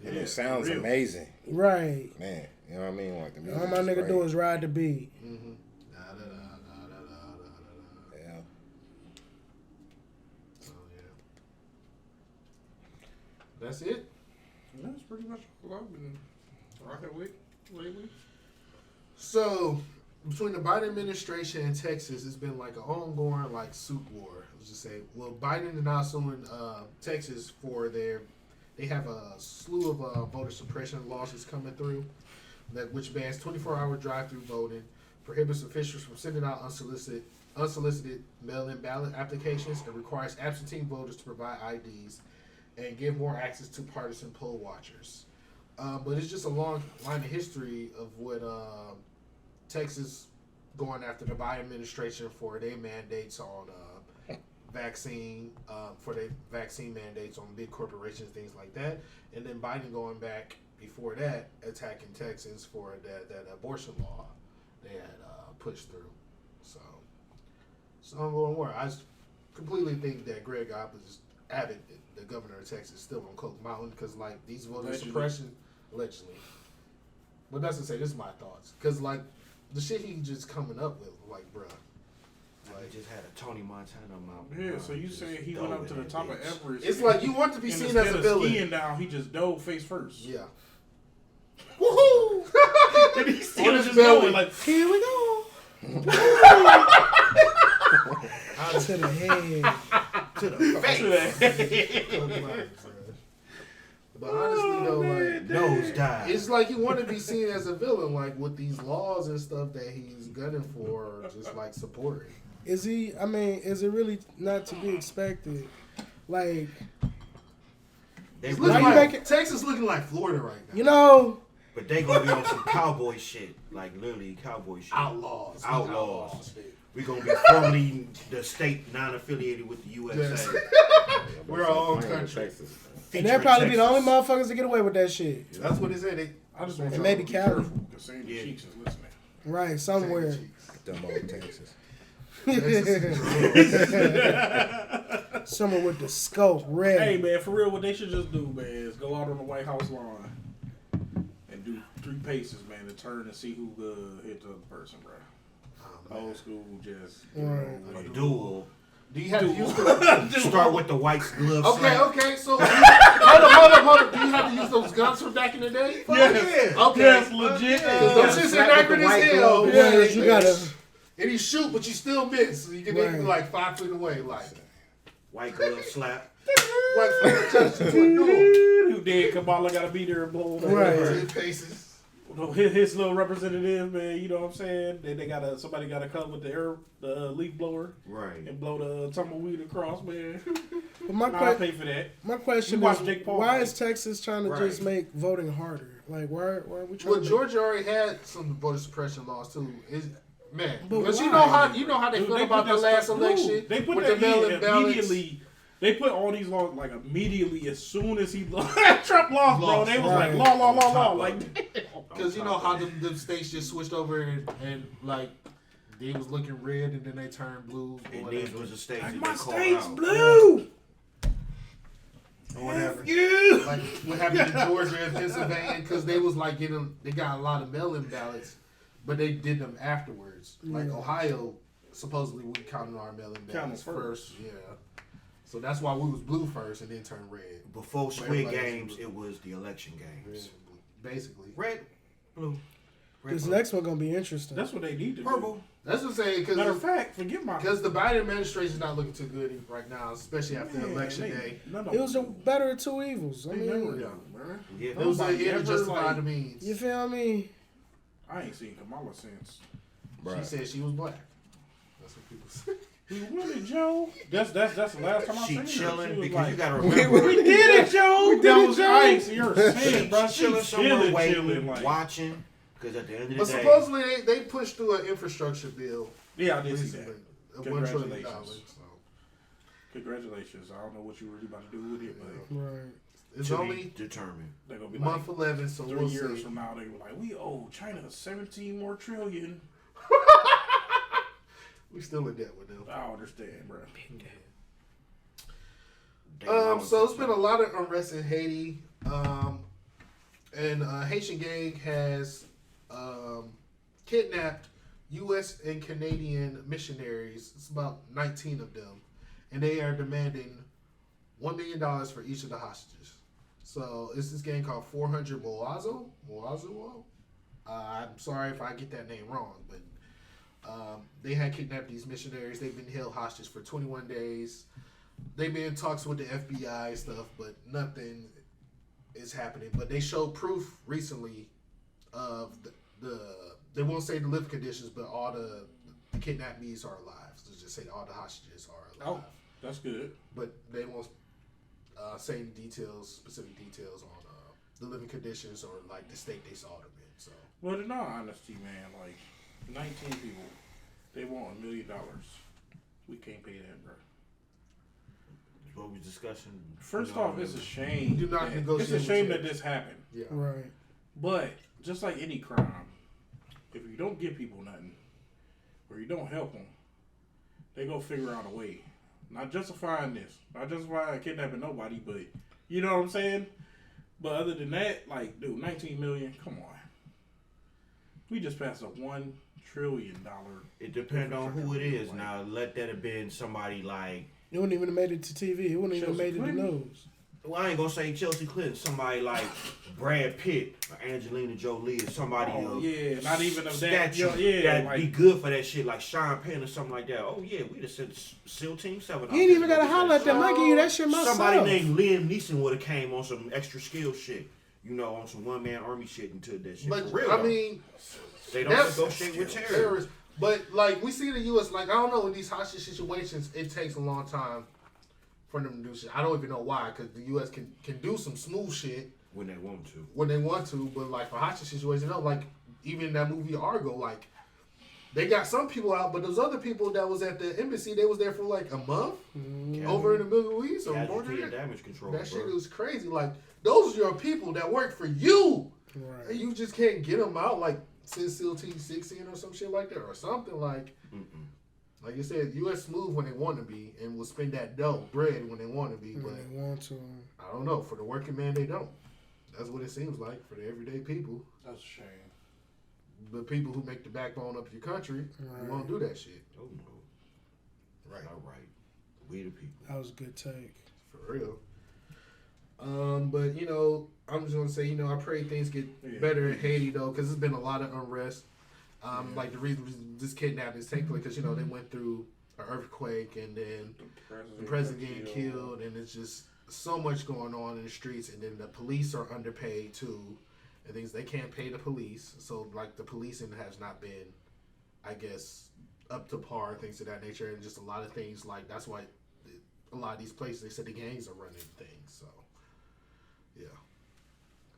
And it sounds for real. amazing, Right. man. You know what I mean? Like the music. All my is nigga great. do is ride the beat. Mm-hmm. Yeah. Oh, yeah. That's it? That's pretty much all I've been rocking with lately. So, between the Biden administration and Texas, it's been like an ongoing like suit war. Let's just say, well, Biden is now suing Texas for they have a slew of voter suppression lawsuits coming through, which bans 24-hour drive-through voting, prohibits officials from sending out unsolicited mail-in ballot applications, and requires absentee voters to provide IDs, and give more access to partisan poll watchers. But it's just a long line of history of what Texas going after the Biden administration for their mandates on vaccine, for their vaccine mandates on big corporations, things like that. And then Biden going back before that, attacking Texas for that abortion law they had pushed through. So it's an ongoing war. I completely think that Greg Abbott, the governor of Texas, is still on Coke Mountain because, like, these voter suppression, allegedly. But that's to say, this is my thoughts. Because, like, the shit he just coming up with, like, bruh. Like, just had a Tony Montana mouth. Yeah, so you saying he went up to the top of Everest? It's like you want to be and seen instead as a of villain. skiing down, he just dove face first. Yeah. Woohoo! And he still his just belly. going like, here we go. To the head. to the face. But honestly, though, like Nose dive. it's like you want to be seen as a villain, like with these laws and stuff that he's gunning for, or just like supporting. Is he? I mean, is it really not to be expected? Like, They Why you really, making- Texas looking like Florida right now. you know, but they gonna be on some cowboy shit, like literally cowboy shit. Outlaws. We gonna be formally the state non-affiliated with the USA. Yes. We're our own country. and they'll probably be the only motherfuckers to get away with that shit. That's what it said. I just want And y'all maybe to be Cali. careful because Sandy Yeah. Cheeks is listening. Right, somewhere. Dumb old Texas. Somewhere with the scope ready. Hey man, for real, what they should just do, man, is go out on the White House lawn and do 3 paces, man, to turn and see who hit the other person, bro. Old school, just Right. A duel. Do you have to use the... Start with the white glove. Okay, so... hold up. Do you have to use those guns from back in the day? yes, Okay. yes, legit. Because those shit's inaccurate as hell. Yeah, you gotta. And you shoot, but you still miss. So you get maybe Right. like 5 feet away, like... White glove slap. Like, touch to a duel. Who did Kamala got to be there and blow them Right. over. 10 paces. His little representative, man, you know what I'm saying? They got somebody got to come with the leaf blower Right. and blow the tumbleweed across, man. But my, I'll pay for that. my question You is, watch Jake Paul, why right? is Texas trying to Right. just make voting harder? Like, why are we trying Well, to Georgia already had some voter suppression laws too. Man, But because why? you know how they Dude, feel they about put the that last stuff- election dude, they put with that the mail-in ballots. immediately. They put all these laws like immediately as soon as he Trump lost, bro. They was Right. like law, like Because you know how the states just switched over and like they was looking red and then they turned blue or And these whatever. was the states like that my they called state's out. blue. or whatever. You. Like what happened in Georgia and Pennsylvania because they was like they got a lot of mail-in ballots, but they did them afterwards. Like Yeah. Ohio, supposedly we counted our mail-in ballots Counted first. Yeah. So that's why we was blue first and then turned red. Before Squid Everybody Games, was- it was the election games. Basically. Red, blue, red, This blue. next one gonna be interesting. That's what they need to do. Purple. That's what I'm saying Matter of because fact, forget my the Biden administration is not looking too good right now, especially after election day. It was the better of two evils. I They mean, never done, bro. Yeah. It was Nobody an end ever, to justify like- the means. you feel me? I ain't seen Kamala since. She said she was black. That's what people say. You really, Joe? That's the last time I She seen her. chilling She was because like, you gotta remember. we did it, Joe. That was I ain't seen her She since, bro. chilling She's somewhere waiting, chilling, like. watching. Because at the end of the But day, supposedly they pushed through an infrastructure bill Yeah, I did see recently. that. Of $1 trillion. Congratulations. So Congratulations. I don't know what you really about to do with it, but Right. it's to only be determined. they're gonna be month like 11, so 3 we'll years see. from now. They were like, we owe China 17 more trillion. We still in debt with them. I understand, bro. So it's been a lot of unrest in Haiti. And Haitian gang has kidnapped U.S. and Canadian missionaries. It's about 19 of them. And they are demanding $1 million for each of the hostages. So it's this gang called 400 Moazo. I'm sorry if I get that name wrong, but they had kidnapped these missionaries. They've been held hostage for 21 days. They've been in talks with the FBI and stuff, but nothing is happening. But they showed proof recently of the they won't say the living conditions, but all the kidnappees are alive. So just say all the hostages are alive. Oh, that's good. But they won't say any details, specific details on the living conditions or like the state they saw them in. So Well, in all honesty, man, like 19 people, they want $1 million. We can't pay that, bro. What we discussing? First off, it's a shame. Do not that- negotiate It's a shame with that this happened. yeah, Right. But just like any crime, if you don't give people nothing, or you don't help them, they go figure out a way. Not justifying this, not justifying kidnapping nobody, but you know what I'm saying. But other than that, like, dude, 19 million, come on. We just passed a $1 trillion. It depends on who it is. Now, let that have been somebody like It wouldn't even have made it to TV. It wouldn't even Chelsea made it to the Clinton? news. Well, I ain't gonna say Chelsea Clinton. Somebody like Brad Pitt or Angelina Jolie or somebody yeah, not even of that. statue that'd like, be good for that shit, like Sean Penn or something like that. Oh yeah, we just sent SEAL Team 7. You ain't even gotta holler at them. I give you that shit myself. Somebody named Liam Neeson would have came on some extra skill shit. You know, on some one-man army shit until that shit. But for real, I mean, they don't negotiate with terrorists. But like we see in the U.S., like I don't know, in these hostage situations, it takes a long time for them to do shit. I don't even know why, because the U.S. can do some smooth shit When they want to. But like for hostage situations, like even in that movie Argo, like they got some people out, but those other people that was at the embassy, they was there for like a month over in the Middle East or more than that. Damage control. That shit was crazy. Like those are your people that work for you, Right. and you just can't get them out. Like send SEAL Team 16 or some shit like that, or something like. Like you said, U.S. smooth when they want to be, and will spend that bread when they want to be. When But they want to. I don't know. For the working man, they don't. That's what it seems like for the everyday people. That's a shame. The people who make the backbone of your country, you won't do that shit. Oh no. Right. All right. We the people. That was a good take. For real. But you know, I'm just gonna say, you know, I pray things get better in Haiti though, because there's been a lot of unrest. Like the reason this kidnapping is taking place, because you know they went through an earthquake and then the president getting killed, and it's just so much going on in the streets, and then the police are underpaid too, and things they can't pay the police, so like the policing has not been, I guess, up to par, things of that nature, and just a lot of things like that's why a lot of these places they said the gangs are running things, so yeah.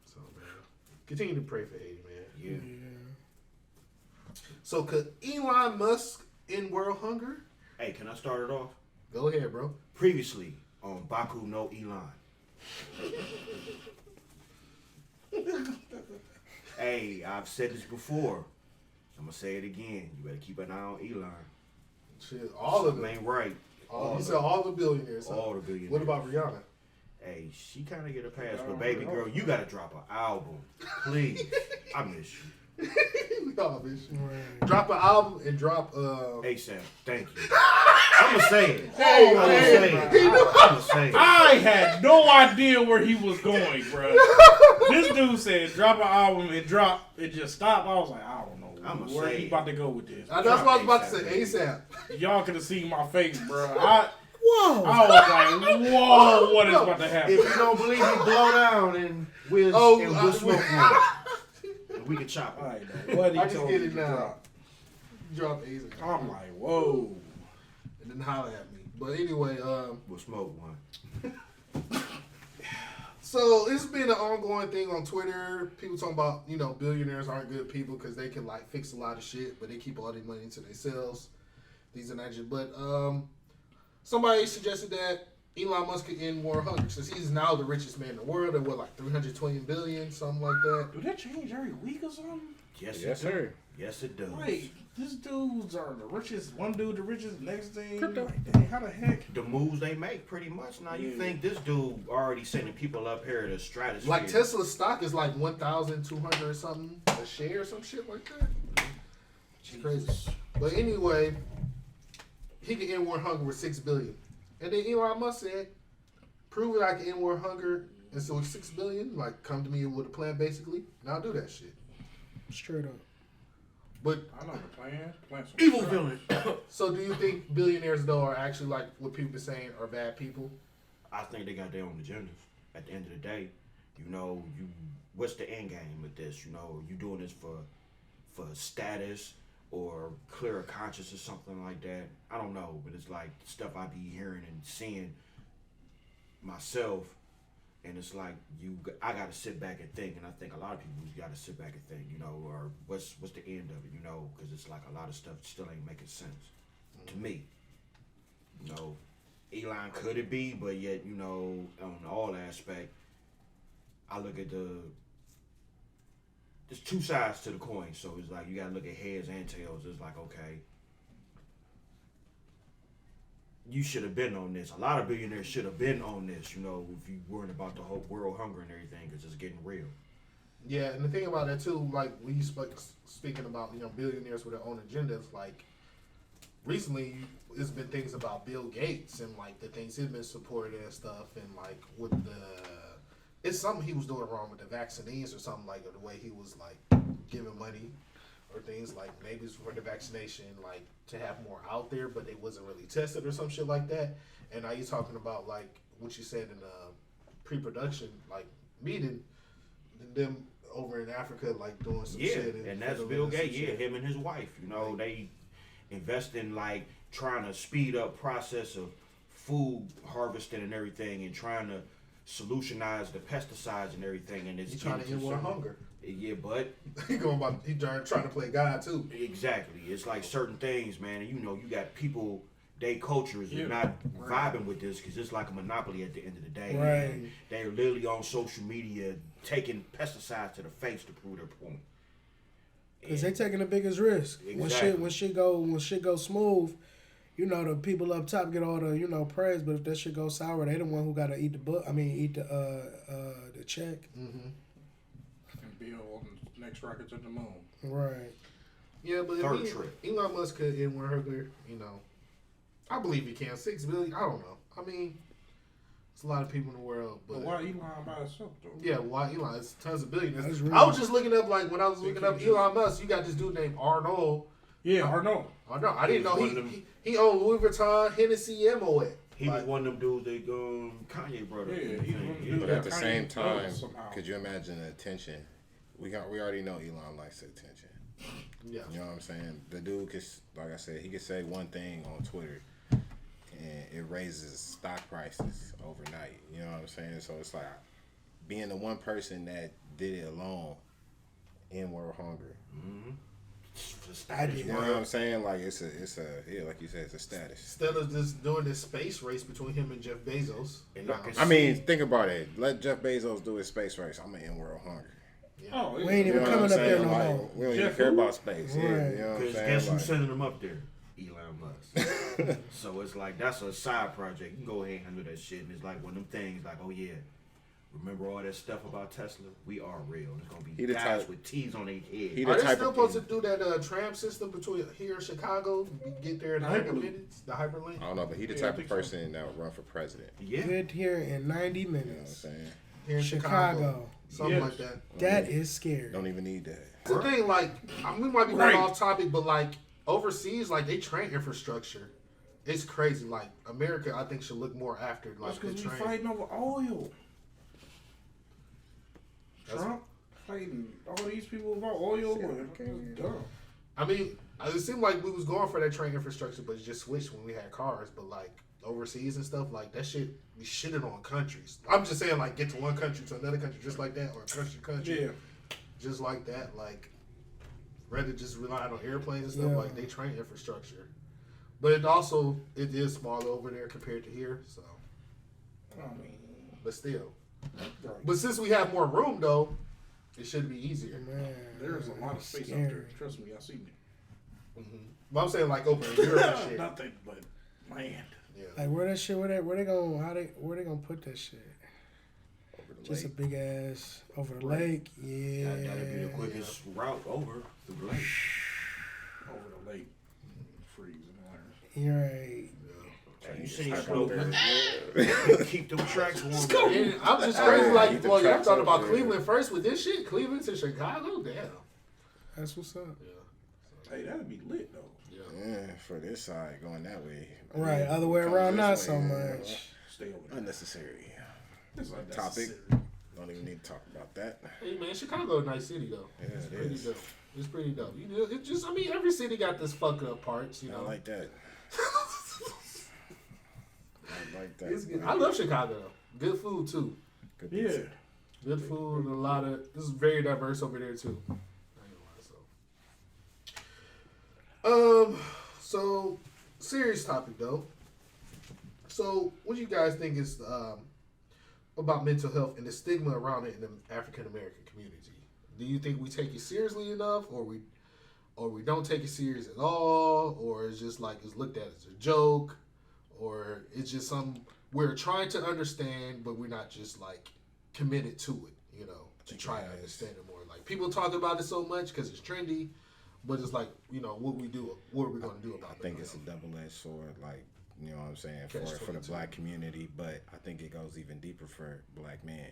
So man, continue to pray for Haiti, man. Yeah. So could Elon Musk end world hunger? Hey, can I start it off? Go ahead, bro. Previously on Baku No Elon. Hey, I've said this before. I'm gonna say it again. You better keep an eye on Elon. Shit, all of them. Ain't right. You said all the billionaires. All the billionaires. What about Rihanna? Hey, she kind of get a pass, but baby girl, you gotta drop an album, please. I miss you. No, bitch. Right. Drop an album and drop ASAP. Thank you. I'ma say it. I'ma say it. I had no idea where he was going, bro. This dude said drop an album and drop. It just stopped. I was like, I don't know where he about to go with this. That's what I was about to say. ASAP. Y'all could have seen my face, bro. Whoa! I was like, whoa, what is about to happen? If you don't believe me, blow down and we'll smoke one. We can chop it. All right, what he I just told get me it to now. Drop ASAP. I'm like, whoa. And then holler at me. But anyway, we'll smoke one. So it's been an ongoing thing on Twitter. People talking about, you know, billionaires aren't good people because they can like fix a lot of shit, but they keep all their money to themselves. These and that shit. But somebody suggested that Elon Musk could end world hunger since he's now the richest man in the world at what, like 320 billion, something like that. Do that change every week or something? Yes, sir. Yes, it does. Wait, these dudes are the richest. One dude the richest. Next thing, like, dang, how the heck? The moves they make, pretty much. Now you think this dude already sending people up here to stratosphere? Like Tesla's stock is like 1,200 or something a share or some shit like that. It's crazy. But anyway, he can end world hunger with $6 billion. And then Elon Musk said, prove it I can end world hunger. And so with $6 billion, like come to me with a plan basically, and I'll do that shit. Straight up. But I know the plan. Evil villain. So do you think billionaires though are actually like what people been saying are bad people? I think they got their own agendas. At the end of the day, you know, what's the end game with this? You know, you doing this for status or clear conscience or something like that. I don't know, but it's like stuff I be hearing and seeing myself, and it's like I gotta sit back and think, and I think a lot of people gotta sit back and think, you know, or what's the end of it, you know, because it's like a lot of stuff still ain't making sense to me. You know, Elon could it be, but yet, you know, on all aspect, I look at there's two sides to the coin, so it's like you gotta look at heads and tails. It's like, okay, you should have been on this. A lot of billionaires should have been on this, you know, if you weren't about the whole world hunger and everything, because it's getting real. Yeah, and the thing about that too, like when you speaking about, you know, billionaires with their own agendas, like recently it's been things about Bill Gates and like the things he's been supporting and stuff, and like with it's something he was doing wrong with the vaccines or something, like the way he was like giving money or things like maybe it's for the vaccination, like to have more out there, but it wasn't really tested or some shit like that. And now you're talking about like what you said in the pre-production like meeting, them over in Africa like doing some shit. And that's Bill Gates. Yeah, him and his wife. You know, like, they invest in like trying to speed up process of food harvesting and everything, and trying to solutionize the pesticides and everything. And it's he's trying to end world hunger. Yeah, but he trying to play God too. Exactly. It's like certain things, man. And you know, you got people. They cultures are not vibing with this because it's like a monopoly at the end of the day. Right. They're literally on social media taking pesticides to the face to prove their point. Because they taking the biggest risk. Exactly. When shit go smooth, you know, the people up top get all the, you know, praise, but if that shit goes sour, they the one who got to eat the check. Mm-hmm. And build on the next rocket to the moon. Right. Yeah, but Elon Musk could end world hunger, you know. I believe he can. 6 billion, I don't know. I mean, it's a lot of people in the world. But why Elon by himself, though? Yeah, why Elon? It's tons of billionaires. Really, I was just looking up, like, when I was looking up Elon Musk, you got this dude named Arnold. Yeah, Arnold. I didn't know he owned Louis Vuitton, Hennessy, and Moet. He was one of them dudes that Kanye brother. Yeah, but at the same time, could you imagine the attention? We already know Elon likes the attention. Yeah. You know what I'm saying? The dude could, like I said, he could say one thing on Twitter and it raises stock prices overnight. You know what I'm saying? So it's like being the one person that did it alone in world hunger. Mm-hmm. You know what I'm saying? Like it's a like you said, it's a status. Instead of just doing this space race between him and Jeff Bezos. I mean, think about it. Let Jeff Bezos do his space race. I'm gonna end world hunger. Yeah. Oh, we ain't even coming up there no more. We don't even care about space. Right. Yeah, you know what I'm saying? Guess who's sending them up there? Elon Musk. So it's like that's a side project. You can go ahead and handle that shit. And it's like one of them things like, oh yeah, remember all that stuff about Tesla? We are real. It's gonna be guys with T's on their head. Are they still supposed to do that tram system between here and Chicago? Get there in 90 minutes? The hyperlink? I don't know, but he the type of person that would run for president. Yeah. Get here in 90 minutes. You know what I'm saying? Here in Chicago. Something like that. That is scary. Don't even need that. The thing, like, we might be going off topic, but like overseas, like they train infrastructure. It's crazy. Like America, I think should look more after like the because we train. fighting over oil. Trump fighting all these people about oil. It's dumb. I mean, it seemed like we was going for that train infrastructure, but it just switched when we had cars. But like overseas and stuff, like that shit, we shitted on countries. I'm just saying, like, get to one country to another country just like that, or country to country, just like that. Like, rather just relying on airplanes and stuff. Like they train infrastructure, but it is smaller over there compared to here. So, but still. But since we have more room, though, it should be easier. Man, there's a lot of space up there. Trust me, I see it. Mm-hmm. But I'm saying like open Europe and shit. Nothing but land. Yeah. Like where they gonna put that shit? Just lake. A big ass over the lake. Yeah. That'd be the quickest route over the lake. Over the lake. Freeze in You're right. You seen keep them tracks warm. I'm just crazy. Like, well, y'all thought about Cleveland first with this shit. Cleveland to Chicago, damn. That's what's up. Yeah. Hey, that'd be lit though. Yeah, for this side going that way. Right, other way around, not so much. Stay over there. Unnecessary. It's like topic. Don't even need to talk about that. Hey man, Chicago a nice city though. Yeah, it's pretty dope. It's pretty dope. You know, it just, I mean, every city got this fuck up parts. You know, I like that. I like that. It's good. I love Chicago though. Good food too. Good pizza. Good food and this is very diverse over there too. So serious topic though. So what do you guys think is about mental health and the stigma around it in the African American community? Do you think we take it seriously enough, or we don't take it serious at all, or it's just like it's looked at as a joke, or it's just something we're trying to understand, but we're not just like committed to it, you know, to try to understand it more. Like people talk about it so much because it's trendy, But it's like, you know, what are we going to do about it? I think it's a double-edged sword, like, you know what I'm saying, for the black community, but I think it goes even deeper for black men.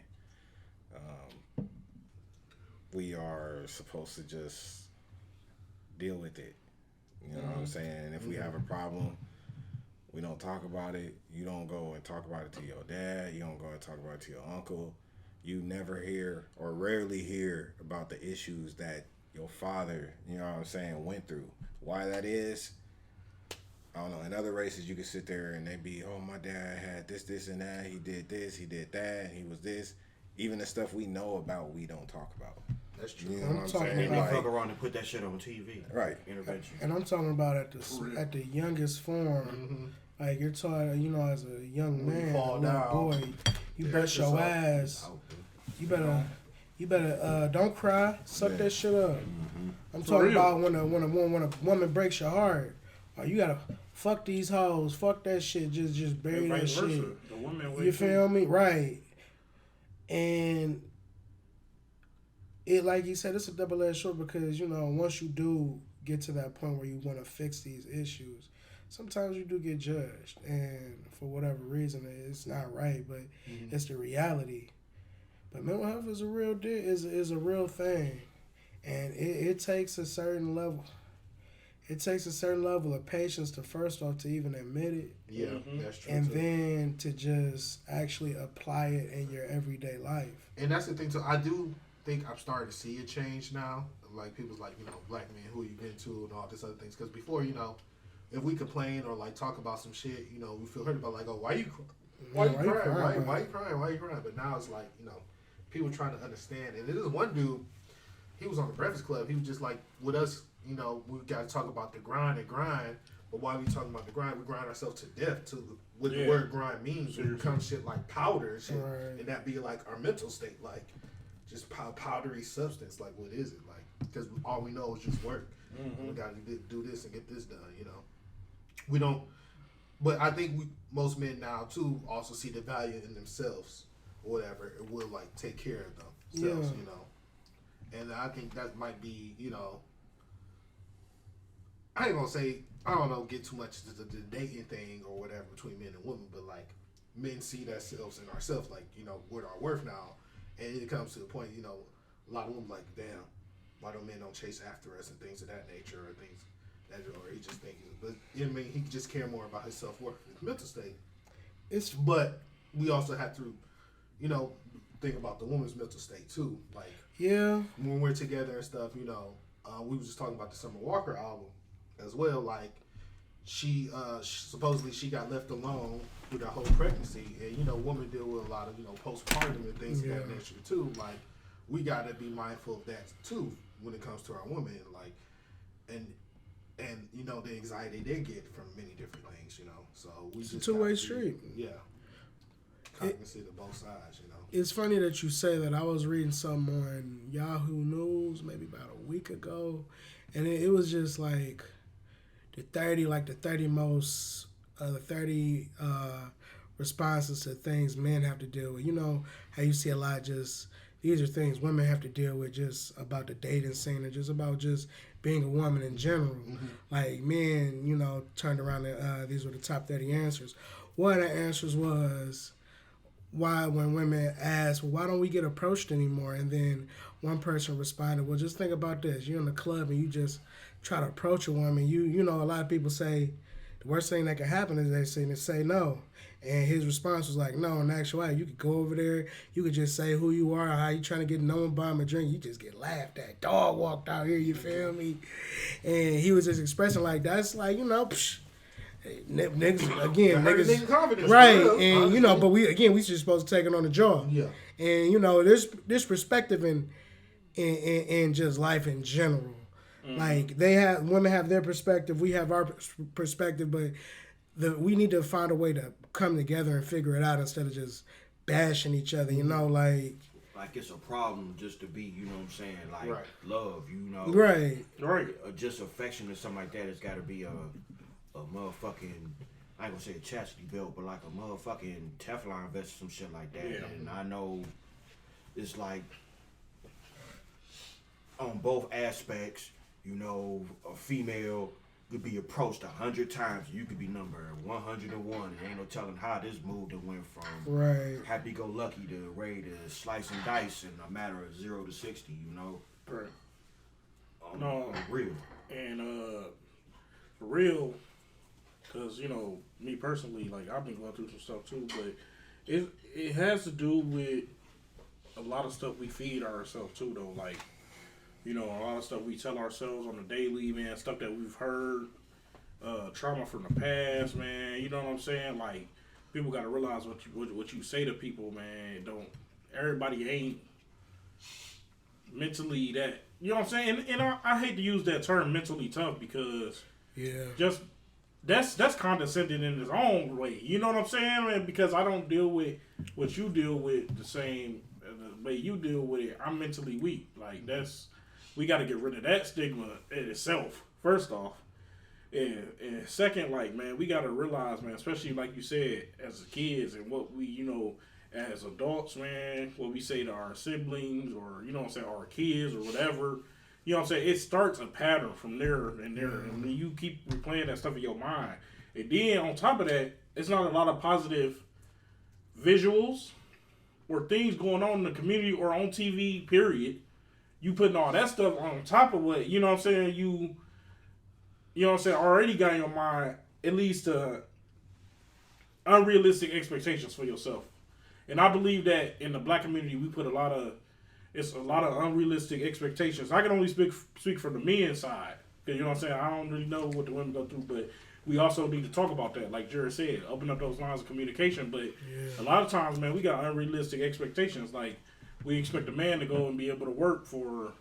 We are supposed to just deal with it. You know what I'm saying? And if we have a problem, we don't talk about it. You don't go and talk about it to your dad. You don't go and talk about it to your uncle. You never hear or rarely hear about the issues that your father, you know what I'm saying, went through. Why that is, I don't know. In other races, you can sit there and they be, oh, my dad had this, and that. He did this, he did that, he was this. Even the stuff we know about, we don't talk about. That's true. You know what I'm saying? And they fuck around and put that shit on TV. Right. Intervention. And I'm talking about at the youngest form. Like, you're taught, you know, as a young man, fall down, boy, you bet your ass. You better don't cry. Suck that shit up. I'm talking about when a woman breaks your heart. Oh, you gotta fuck these hoes. Fuck that shit. Just bury that shit. The women You feel me? Right. And it, like you said, it's a double-edged sword because, you know, once you do get to that point where you want to fix these issues, sometimes you do get judged, and for whatever reason, it's not right, but it's the reality. But mental health is a real is a real thing, and it takes a certain level. It takes a certain level of patience to first off to even admit it. Yeah, that's true. And then to just actually apply it in your everyday life. And that's the thing too. I do think I'm starting to see a change now. Like people's like, you know, black men, who you been to, and all this other things. Because before, you know, if we complain or like talk about some shit, you know, we feel hurt about like, oh, why you crying? Why you crying? But now it's like, you know, people trying to understand. And there's one dude, he was on the Breakfast Club. He was just like, with us, you know, we got to talk about the grind. But while we talking about the grind, we grind ourselves to death to what the word grind means. It becomes shit like powder and shit. Right. And that be like our mental state, like just powdery substance. Like, what is it? Like, because all we know is just work. We got to do this and get this done, you know. We don't, but I think most men now too also see the value in themselves or whatever. It will like take care of themselves, you know. And I think that might be, you know, I ain't gonna say, I don't know, get too much into the dating thing or whatever between men and women, but like men see themselves in ourselves, like, you know, what our worth now. And it comes to the point, you know, a lot of women like, damn, why don't men don't chase after us and things of that nature or things that, or he just thinking, but I mean, he just care more about his self-worth, his mental state. But we also have to, you know, think about the woman's mental state too. Like, when we're together and stuff, you know, we were just talking about the Summer Walker album as well. Like, she supposedly she got left alone through that whole pregnancy, and you know, women deal with a lot of, you know, postpartum and things of that nature too. Like, we got to be mindful of that too when it comes to our women, like, and you know, the anxiety they get from many different things, you know. So we it's just a two-way street. Yeah, cognizant of both sides, you know. It's funny that you say that. I was reading something on Yahoo News maybe about a week ago, and it was just like the 30 responses to things men have to deal with. You know how you see a lot just, these are things women have to deal with just about the dating scene or just about just being a woman in general. Like, men, you know, turned around and these were the top 30 answers. One of the answers was why, when women asked, well, why don't we get approached anymore? And then one person responded, well, just think about this. You're in the club and you just try to approach a woman. You know, a lot of people say the worst thing that can happen is they say no. And his response was like, no, in actuality, you could go over there, you could just say who you are, how you trying to get known, buy him a drink, you just get laughed at. Dog walked out here, you feel me? And he was just expressing like, that's like, you know, niggas, confidence, right? real, and honestly. You know, but we just supposed to take it on the jaw. Yeah. And you know, there's perspective in just life in general. Like, women have their perspective, we have our perspective, but we need to find a way to come together and figure it out instead of just bashing each other. You know, like it's a problem just to be, you know what I'm saying, like, right. love, you know, right, just affection or something like that. It's got to be a motherfucking, I ain't gonna say a chastity belt, but like a motherfucking Teflon vest or some shit like that. Yeah. And I know it's like on both aspects, you know, a female could be approached 100 times. You could be number 101. And ain't no telling how this move that went from happy-go-lucky to ready to slice and dice in a matter of 0 to 60. You know. Right. On real. And for real, because you know me personally, like I've been going through some stuff too, but it has to do with a lot of stuff we feed ourselves too, though. Like, you know, a lot of stuff we tell ourselves on the daily, man. Stuff that we've heard, trauma from the past, man. You know what I'm saying? Like, people got to realize what you say to people, man. Everybody ain't mentally that. You know what I'm saying? And I hate to use that term, mentally tough, because just that's condescending in its own way. You know what I'm saying? Man, because I don't deal with what you deal with the same way you deal with it. I'm mentally weak. Like, we got to get rid of that stigma in itself, first off. And second, like, man, we got to realize, man, especially like you said, as kids and what we, you know, as adults, man, what we say to our siblings or, you know what I'm saying, our kids or whatever, you know what I'm saying, it starts a pattern from there and there. And when you keep replaying that stuff in your mind, and then on top of that, it's not a lot of positive visuals or things going on in the community or on TV, period. You putting all that stuff on top of what, you know what I'm saying, you know what I'm saying, already got in your mind, it leads to unrealistic expectations for yourself. And I believe that in the black community, we put a lot of unrealistic expectations. I can only speak from the men's side. Because, you know what I'm saying, I don't really know what the women go through, but we also need to talk about that. Like Jared said, open up those lines of communication. But a lot of times, man, we got unrealistic expectations. Like, we expect a man to go and be able to work for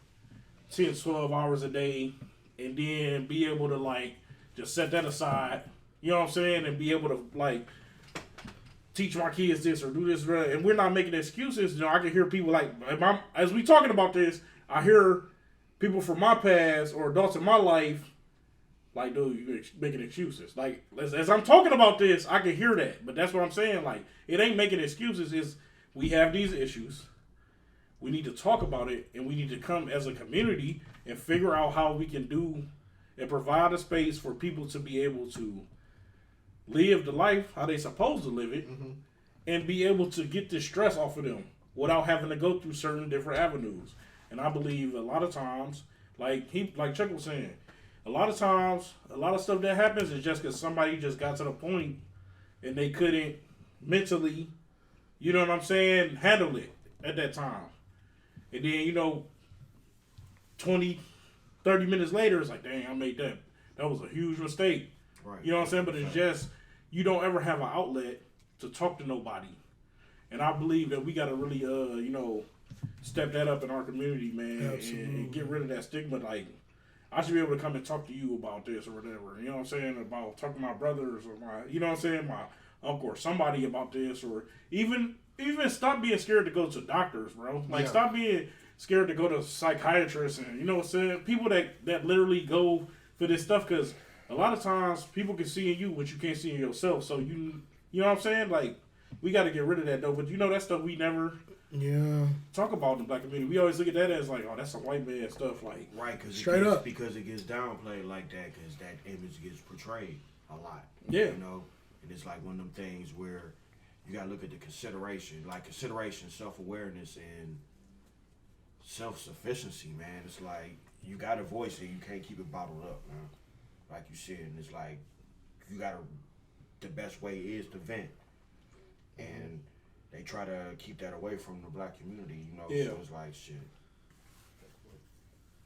10, 12 hours a day and then be able to, like, just set that aside, you know what I'm saying, and be able to, like, teach my kids this or do this, and we're not making excuses. You know, I can hear people like, as we talking about this, I hear people from my past or adults in my life, like, dude, you're making excuses. Like, as I'm talking about this, I can hear that, but that's what I'm saying. Like, it ain't making excuses. It's we have these issues. We need to talk about it, and we need to come as a community and figure out how we can do and provide a space for people to be able to live the life how they supposed to live it, and be able to get this stress off of them without having to go through certain different avenues. And I believe a lot of times, like Chuck was saying, a lot of times, a lot of stuff that happens is just because somebody just got to the point and they couldn't mentally, you know what I'm saying, handle it at that time. And then, you know, 20, 30 minutes later, it's like, dang, I made that. That was a huge mistake. Right. You know what I'm saying? But it's just, you don't ever have an outlet to talk to nobody. And I believe that we got to really, you know, step that up in our community, man, and get rid of that stigma. Like, I should be able to come and talk to you about this or whatever. You know what I'm saying? About talking to my brothers or my, you know what I'm saying, my uncle or somebody about this, or even stop being scared to go to doctors, bro. Like, stop being scared to go to psychiatrists and, you know what I'm saying, people that literally go for this stuff, because a lot of times people can see in you what you can't see in yourself. So you know what I'm saying? Like, we got to get rid of that though. But you know, that stuff we never talk about in the black community. We always look at that as like, oh, that's some white man stuff. Like, right? Because it gets downplayed like that, because that image gets portrayed a lot. Yeah, you know, and it's like one of them things where you got to look at the consideration, self-awareness, and self-sufficiency, man. It's like you got to voice it. You can't keep it bottled up, man. Like you said, and it's like the best way is to vent, and they try to keep that away from the black community, you know. Yeah. So it's like shit.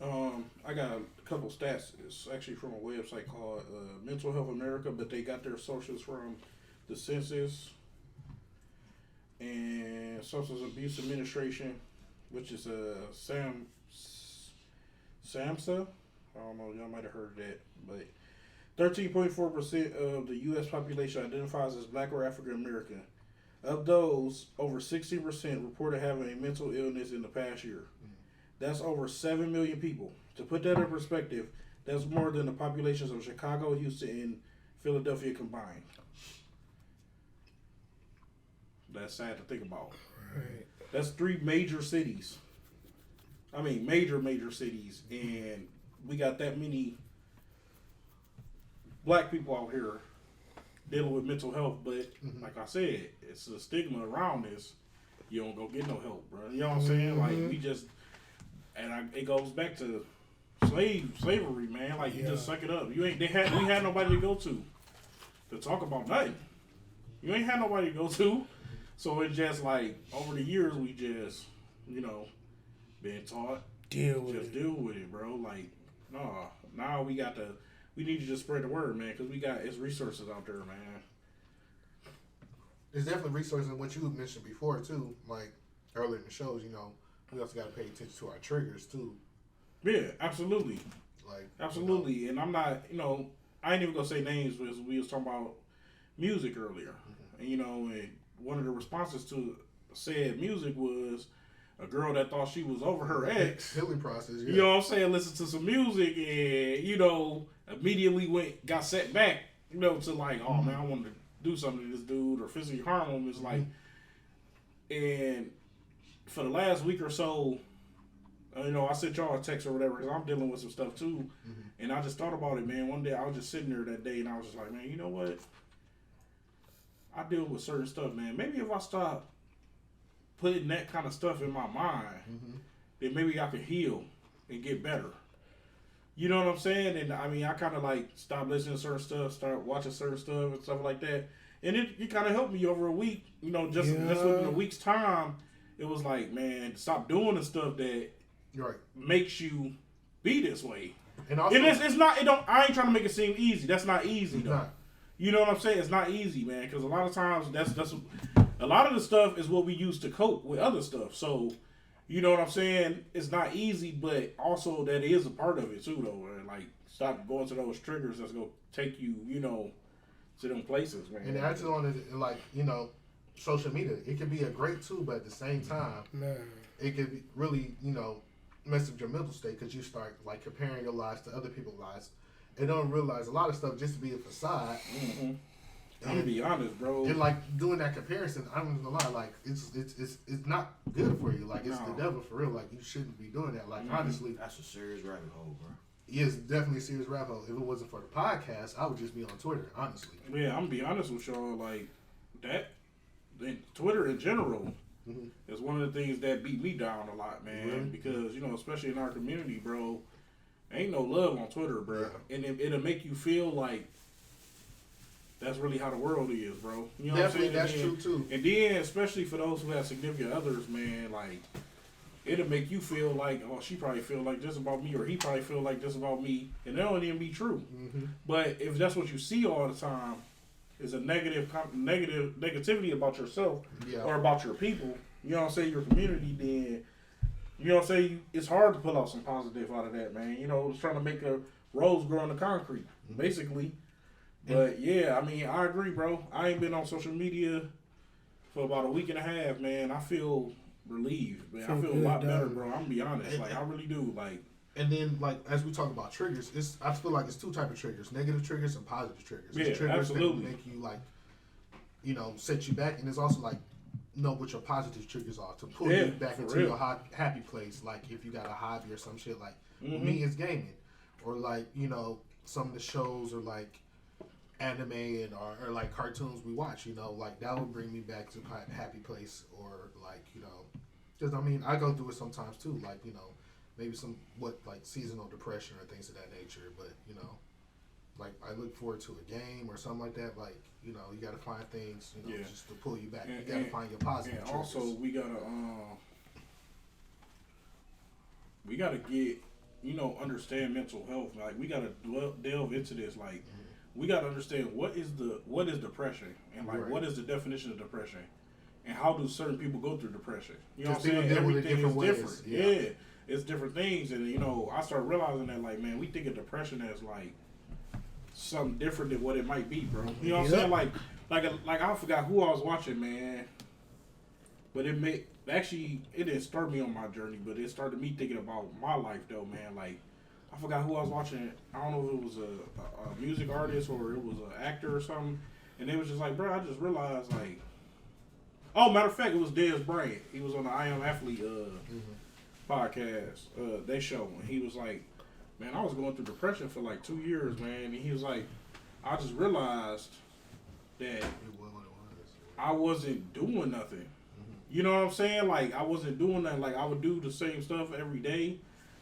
I got a couple stats. It's actually from a website called Mental Health America, but they got their sources from the Census and Substance Abuse Administration, which is SAMHSA. I don't know, y'all might have heard of that, but 13.4% of the U.S. population identifies as black or African American. Of those, over 60% reported having a mental illness in the past year. That's over 7 million people. To put that in perspective, that's more than the populations of Chicago, Houston, and Philadelphia combined. That's sad to think about. Right. That's 3 major cities. I mean, major cities, and we got that many black people out here dealing with mental health, but like I said, it's a stigma around this. You don't go get no help, bro. You know what I'm saying? Like we just, it goes back to slavery, man. Like you just suck it up. We had nobody to go to talk about nothing. You ain't had nobody to go to, so it's just like over the years we just, been taught deal with it, bro. Like now we need to just spread the word, man, because it's resources out there, man. There's definitely resources in what you mentioned before too, like earlier in the shows. We also got to pay attention to our triggers too. Yeah, absolutely. Absolutely. And I'm not, I ain't even gonna say names because we was talking about music earlier, and and one of the responses to said music was a girl that thought she was over her ex. Healing process. Yeah. You know what I'm saying? Listen to some music and immediately got set back. To like, oh man, I wanted to do something to this dude or physically harm him. It's like, and for the last week or so, I sent y'all a text or whatever because I'm dealing with some stuff too, and I just thought about it, man. One day I was just sitting there that day and I was just like, man, you know what? I deal with certain stuff, man. Maybe if I stop putting that kind of stuff in my mind, then maybe I can heal and get better. You know what I'm saying? And I mean, I kind of like stopped listening to certain stuff, start watching certain stuff and stuff like that. And it kind of helped me over a week. Just within a week's time, it was like, man, stop doing the stuff that makes you be this way. And also, it's not. I ain't trying to make it seem easy. That's not easy though. Not. You know what I'm saying? It's not easy, man. Because a lot of times that's a lot of the stuff is what we use to cope with other stuff. So. You know what I'm saying? It's not easy, but also that is a part of it too, though. And like, stop going to those triggers that's gonna take you, to them places, man. And actually on it, social media, it can be a great tool, but at the same time, it can be really, mess up your mental state because you start like comparing your lives to other people's lives, and don't realize a lot of stuff just to be a facade. I'm gonna be honest, bro. And like doing that comparison, I'm gonna lie, like it's not good for you. Like it's the devil for real. Like you shouldn't be doing that. Like honestly, that's a serious rabbit hole, bro. Yeah, it's definitely a serious rabbit hole. If it wasn't for the podcast, I would just be on Twitter, honestly. Yeah, I'm gonna be honest with y'all. Like that, Twitter in general is one of the things that beat me down a lot, man. Because especially in our community, bro, ain't no love on Twitter, bro, and it'll make you feel like. That's really how the world is, bro. You know Definitely, what I'm saying? That's true too. And then, especially for those who have significant others, man, like it'll make you feel like, oh, she probably feel like this about me, or he probably feel like this about me, and that don't even be true. But if that's what you see all the time, is a negativity about yourself or about your people, you know what I'm saying, your community, then you know what I'm saying, it's hard to pull out some positive out of that, man. It's trying to make a rose grow in the concrete, basically. But yeah, I mean, I agree, bro. I ain't been on social media for about a week and a half, man. I feel relieved, man. I feel a lot better, bro. I'm gonna be honest, I really do. Like, and then as we talk about triggers, I feel like it's two types of triggers: negative triggers and positive triggers. There's triggers absolutely. that make you set you back, and there's also know what your positive triggers are to pull you back into your happy place. Like if you got a hobby or some shit, like me, it's gaming, or some of the shows or anime and or like cartoons we watch, that would bring me back to a happy place, or because I go through it sometimes too, maybe seasonal depression or things of that nature, but I look forward to a game or something like that, you gotta find things just to pull you back. You gotta find your positive and triggers. Also we gotta get understand mental health, we gotta delve into this, we gotta understand what is depression, and what is the definition of depression, and how do certain people go through depression. You know what I'm saying? Everything is different. Yeah, it's different things, and I started realizing that man, we think of depression as something different than what it might be, bro. You know what I'm saying? Like I forgot who I was watching, man, but it didn't start me on my journey, but it started me thinking about my life though, man. I forgot who I was watching. I don't know if it was a music artist or it was an actor or something. And they was just like, bro, I just realized, oh, matter of fact, it was Dez Bryant. He was on the I Am Athlete podcast, they show. And he was like, man, I was going through depression for like 2 years, man. And he was like, I just realized that I wasn't doing nothing. You know what I'm saying? Like, I wasn't doing that. Like, I would do the same stuff every day,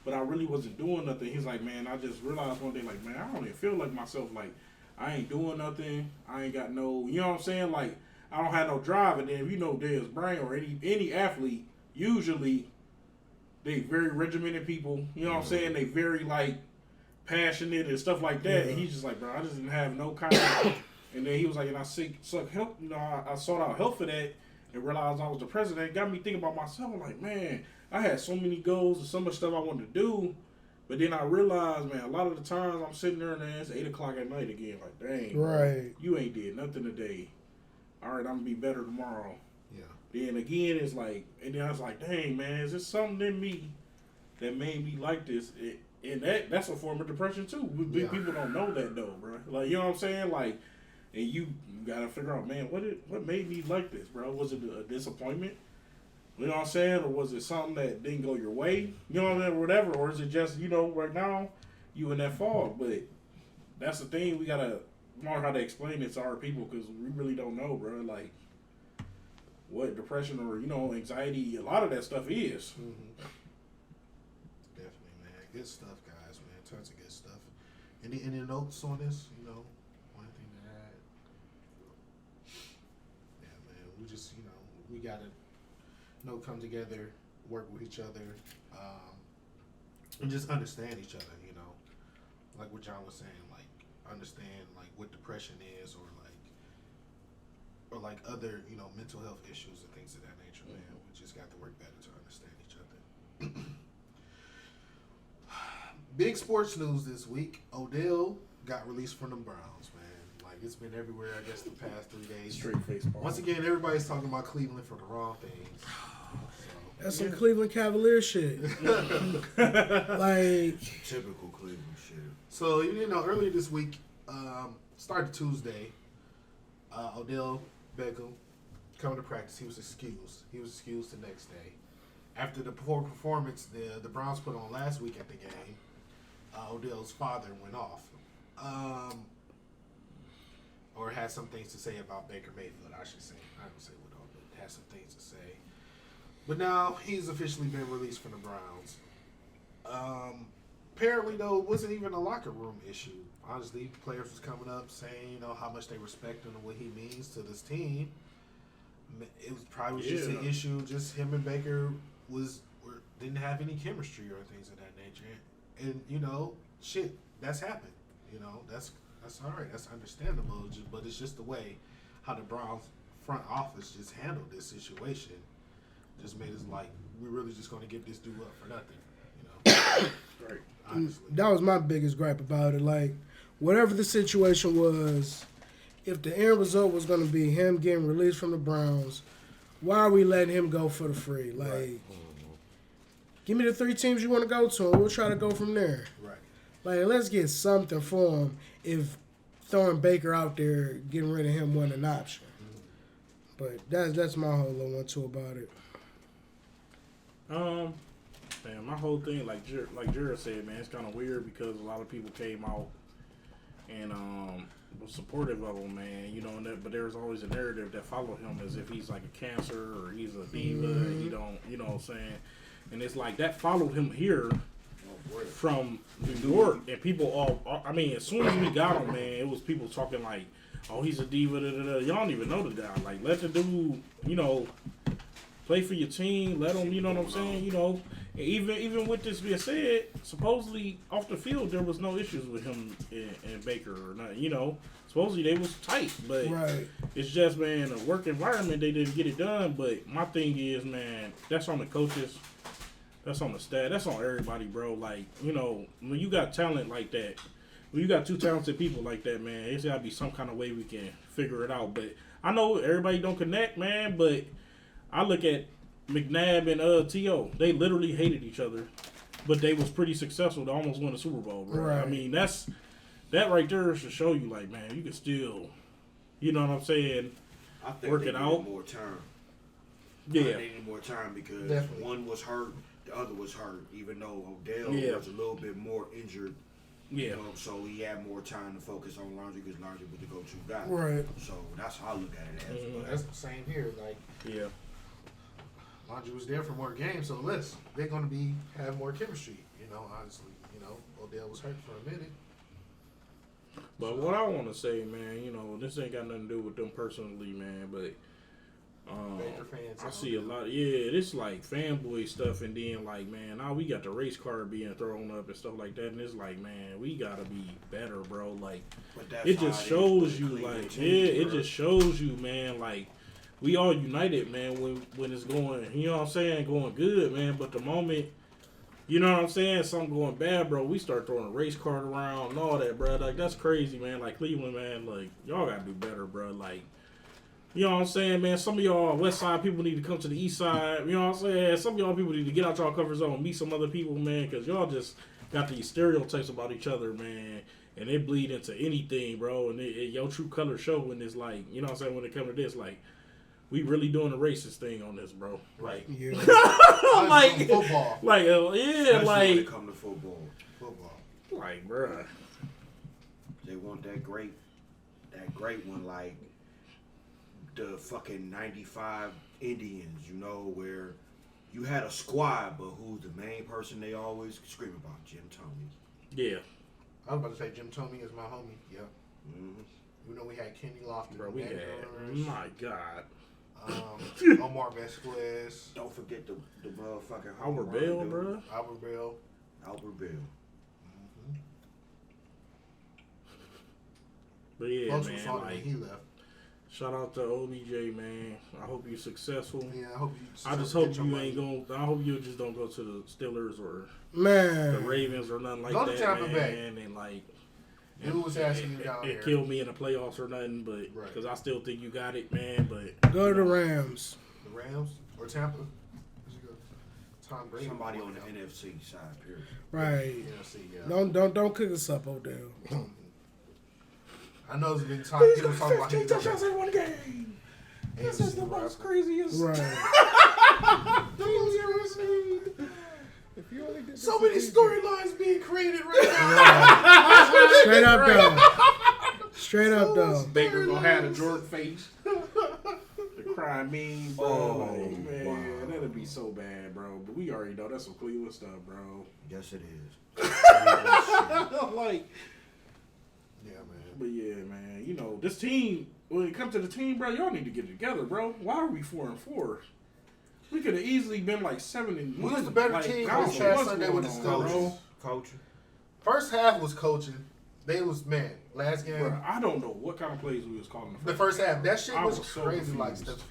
but I really wasn't doing nothing. He's like, man, I just realized one day, like, man, I don't even feel like myself. Like, I ain't doing nothing. I ain't got no, you know what I'm saying? Like, I don't have no drive. And then if you know Dez Bryant or any athlete, usually they very regimented people. You know what I'm saying? They very, like, passionate and stuff like that. And he's just like, bro, I just didn't have no kind of, and then he was like, and I sought help. You know, I sought out help for that. And realized I was the president. It got me thinking about myself. I'm like, man, I had so many goals and so much stuff I wanted to do. But then I realized, man, a lot of the times I'm sitting there and then it's 8 o'clock at night again. Like, dang, bro, you ain't did nothing today. All right, I'm going to be better tomorrow. Yeah. Then again, it's like, and then I was like, dang, man, is there something in me that made me like this? And that's a form of depression, too. People don't know that, though, bro. Like, you know what I'm saying? Like, and you gotta figure out, man, what made me like this, bro? Was it a disappointment? You know what I'm saying? Or was it something that didn't go your way? You know what I mean? Whatever. Or is it just, you know, right now, you in that fog? But that's the thing. We gotta learn how to explain it to our people because we really don't know, bro. Like, what depression or, you know, anxiety, a lot of that stuff is. Mm-hmm. Definitely, man. Good stuff, guys, man. Tons of good stuff. Any notes on this? You know? We just, you know, we gotta, you know, come together, work with each other, and just understand each other. You know, like what John was saying, like understand like what depression is, or like other, you know, mental health issues and things of that nature. Man, we just got to work better to understand each other. Big sports news this week: Odell got released from the Browns. Man. It's been everywhere, I guess, the past 3 days. Straight face ball. Once again, everybody's talking about Cleveland for the wrong things. So, that's some Cleveland Cavalier shit. Like typical Cleveland shit. So, you know, earlier this week, started Tuesday, Odell Beckham coming to practice. He was excused. He was excused the next day. After the poor performance the Browns put on last week at the game, Odell's father went off. Or had some things to say about Baker Mayfield, I should say. I don't say what all, but had some things to say. But now he's officially been released from the Browns. Apparently, though, it wasn't even a locker room issue. Honestly, players was coming up saying, you know, how much they respect him and what he means to this team. It was probably just an issue. Just him and Baker didn't have any chemistry or things of that nature. And you know, shit, that's happened. You know, that's all right. That's understandable. But it's just the way how the Browns front office just handled this situation. Just made us like, we're really just going to give this dude up for nothing. You know, Right. honestly. that was my biggest gripe about it. Like, whatever the situation was, if the end result was going to be him getting released from the Browns, why are we letting him go for the free? Like, Right. give me the 3 teams you want to go to, and we'll try to go from there. Right. Like, let's get something for him if throwing Baker out there, getting rid of him wasn't an option. But that's my whole little one too about it. Man, my whole thing, like Jared said, man, it's kind of weird because a lot of people came out and was supportive of him, man. You know, but there's always a narrative that followed him as if he's like a cancer or he's a diva. And he don't, you know what I'm saying? And it's like that followed him here from New York, and people all. I mean, as soon as we got him, man, it was people talking like, "Oh, he's a diva." Da, da, da. Y'all don't even know the guy. Like, let the dude, you know, play for your team. Let him, you know what I'm saying? You know, and even with this being said, supposedly off the field there was no issues with him and Baker or nothing. You know, supposedly they was tight, but Right. it's just, man, a work environment they didn't get it done. But my thing is, man, that's on the coaches. That's on the staff. That's on everybody, bro. Like, you know, when you got talent like that, when you got 2 talented people like that, man, it's got to be some kind of way we can figure it out. But I know everybody don't connect, man, but I look at McNabb and T.O. They literally hated each other, but they was pretty successful to almost win the Super Bowl, bro. Right. I mean, that right there should show you, like, man, you can still, you know what I'm saying, I think work they it needed out. more time. Yeah. They needed more time because Definitely. one was hurt. the other was hurt, even though Odell was a little bit more injured. Yeah. You know, so he had more time to focus on Laundry because Laundry was the go-to guy. Right. So that's how I look at it as. But that's the same here. Like, Yeah. Laundry was there for more games, so they're going to have more chemistry. You know, honestly, Odell was hurt for a minute. But what I want to say, man, this ain't got nothing to do with them personally, man, but Baker fans, I see a lot. Yeah, it's like fanboy stuff, and then like, man, now we got the race car being thrown up and stuff like that, and it's like, man, we gotta be better, bro. Like, it just shows you, like, it just shows you, man, like, we all united, man, when it's going, you know what I'm saying, going good, man. But the moment, you know what I'm saying, something going bad, bro, we start throwing a race cart around and all that, bro. Like, that's crazy, man. Like, Cleveland, man, like, y'all gotta do better, bro. Like, you know what I'm saying, man? Some of y'all West Side people need to come to the East Side. You know what I'm saying? Some of y'all people need to get out y'all comfort zone and meet some other people, man, because y'all just got these stereotypes about each other, man, and they bleed into anything, bro. And your true color show when it's like, you know what I'm saying, when it comes to this, like, we really doing a racist thing on this, bro. Like, Yeah. like, football. Like, yeah, Especially like, when it come to football. like, bruh. They want that great one, like the fucking 95 Indians, where you had a squad, but who's the main person they always scream about? Jim Tomey. Yeah. I was about to say Jim Tomey is my homie. Yeah. Mm-hmm. You know we had Kenny Lofton. Bro, we had, my God. Omar Vesquez. Don't forget the motherfucking Albert Bell, bro. Albert Bell. Mm-hmm. But yeah, Folks man, was salty when like, he left. shout out to OBJ, man. I hope you're successful. Yeah, I hope you. I just hope you ain't going. I hope you just don't go to the Steelers or Man. the Ravens or nothing like Go to that, Tampa man. Bay. And like, Dude was asking you down it there. killed me in the playoffs or nothing, but Right. because I still think you got it, man. But Go to the Rams. The Rams or Tampa. Tom Brady. Somebody on the NFC side, period. Right. NFC, yeah. Don't cook us up, Odell. I know there's been time people talking about him. touchdowns in one game. This is the most craziest. Right. So many storylines being created right now. Straight up, though. Straight up, though. Baker gonna have a Jordan face. The crime meme, bro. Oh, like, man, wow. that'd be so bad, bro. But we already know that's some Cleveland stuff, bro. Yes, it is. Like, Yeah, man. but yeah, man. This team. When it comes to the team, bro, y'all need to get it together, bro. Why are we 4-4? We could have easily been like 7-1. We was the better team I don't this know past what's Sunday going with the on, Steelers. bro. Coaching. First half was coaching. They was, man, last game. Bro, I don't know what kind of plays we was calling The first half. That shit I was was so crazy. Like, confused.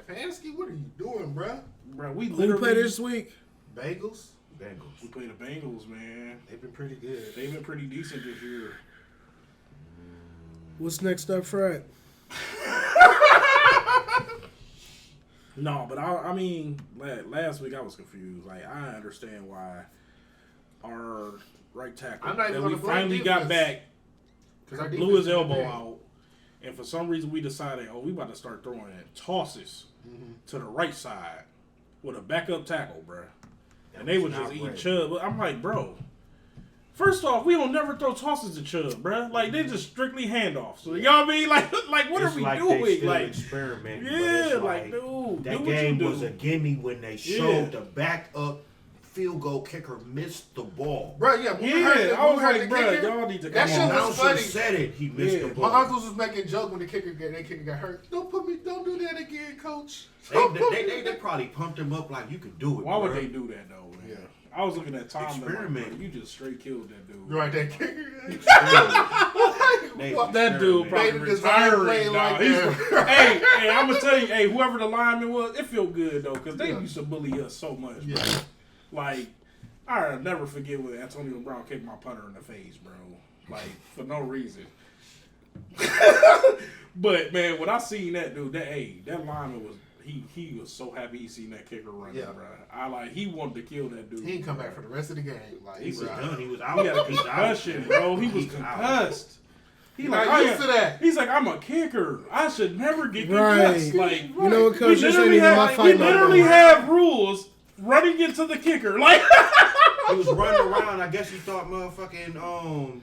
Stefanski, what are you doing, bruh? Bro, we Who literally play this week? Bengals? We played the Bengals, man. They've been pretty good. They've been pretty decent this year. What's next up, Fred? No, but I mean, last week I was confused. Like, I understand why our right tackle I'm not even that we gonna blame finally got defense. back Our blew his defense elbow been out, and for some reason we decided, we about to start throwing tosses to the right side with a backup tackle, bro. And they would just eat Chubb. But I'm like, bro. First off, we don't never throw tosses to Chubb, bro. Like, they just strictly handoffs. So, y'all mean like what It's are we like doing? They still Like, experimenting. yeah, but it's like, dude, that do what game you do. was a gimme when they showed the backup field goal kicker missed the ball. Bro, yeah. Yeah, I was like, bro, y'all need to That come shit on. was Announcer funny. said it. He missed the ball. My uncles was making jokes when the kicker got hurt. Don't do that again, coach. They probably pumped him up like you can do it. Why would bro. they do that though, man? Yeah. I was looking at Tom. Experiment. Like, you just straight killed that dude. Right, that kicker. They That dude probably They designed retiring playing now. like He's- that. hey, I'm gonna tell you, whoever the lineman was, it felt good though, because they Yeah. used to bully us so much. Bro. Yeah. Like, I'll never forget when Antonio Brown kicked my punter in the face, bro. Like, for no reason. But man, when I seen that dude, that lineman was he was so happy he seen that kicker running, Yeah. bro. He wanted to kill that dude. He didn't come back for the rest of the game. Like, He was out. done. He was He out. had a concussion, bro. He was He's out. concussed. He Not like, used to that. He's like, I'm a kicker. I should never get Right. concussed. Like, You know what, Coach? we This ain't literally even my have, fight we no literally more. have rules running into the kicker. Like he was running around. I guess he thought motherfucking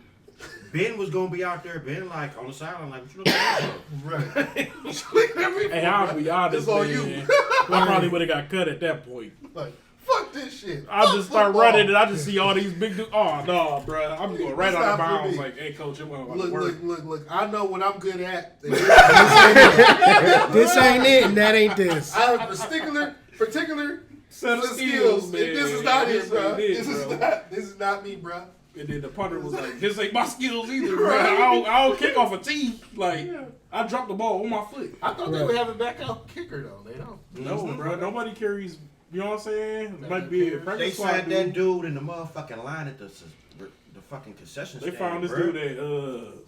Ben was gonna be out there. Ben like on the sideline, like what you looking at? Right. Hey, I'll be honest, It's all man. you. I probably would have got cut at that point. Like, fuck this shit. I Fuck just start football. running and I just see all these big dudes. Oh no, bro! I'm going right It's out of not for bounds. me. Like, hey, coach, it wasn't going to work. Look. I know what I'm good at. This ain't it, and that ain't this. I have particular Set of skills. skills, man. This is not it, bro. ain't it, This is bro. this is not me, bro. And then the punter was like, "This ain't my skills either, bro. I don't kick off a tee. Like, I dropped the ball on my foot. I thought they would have a backup kicker though. They don't. No, bro. Nobody carries. You know what I'm saying? It might be a They practice squad sat that dude. dude in the motherfucking line at the fucking concession They stand. found this bro. dude at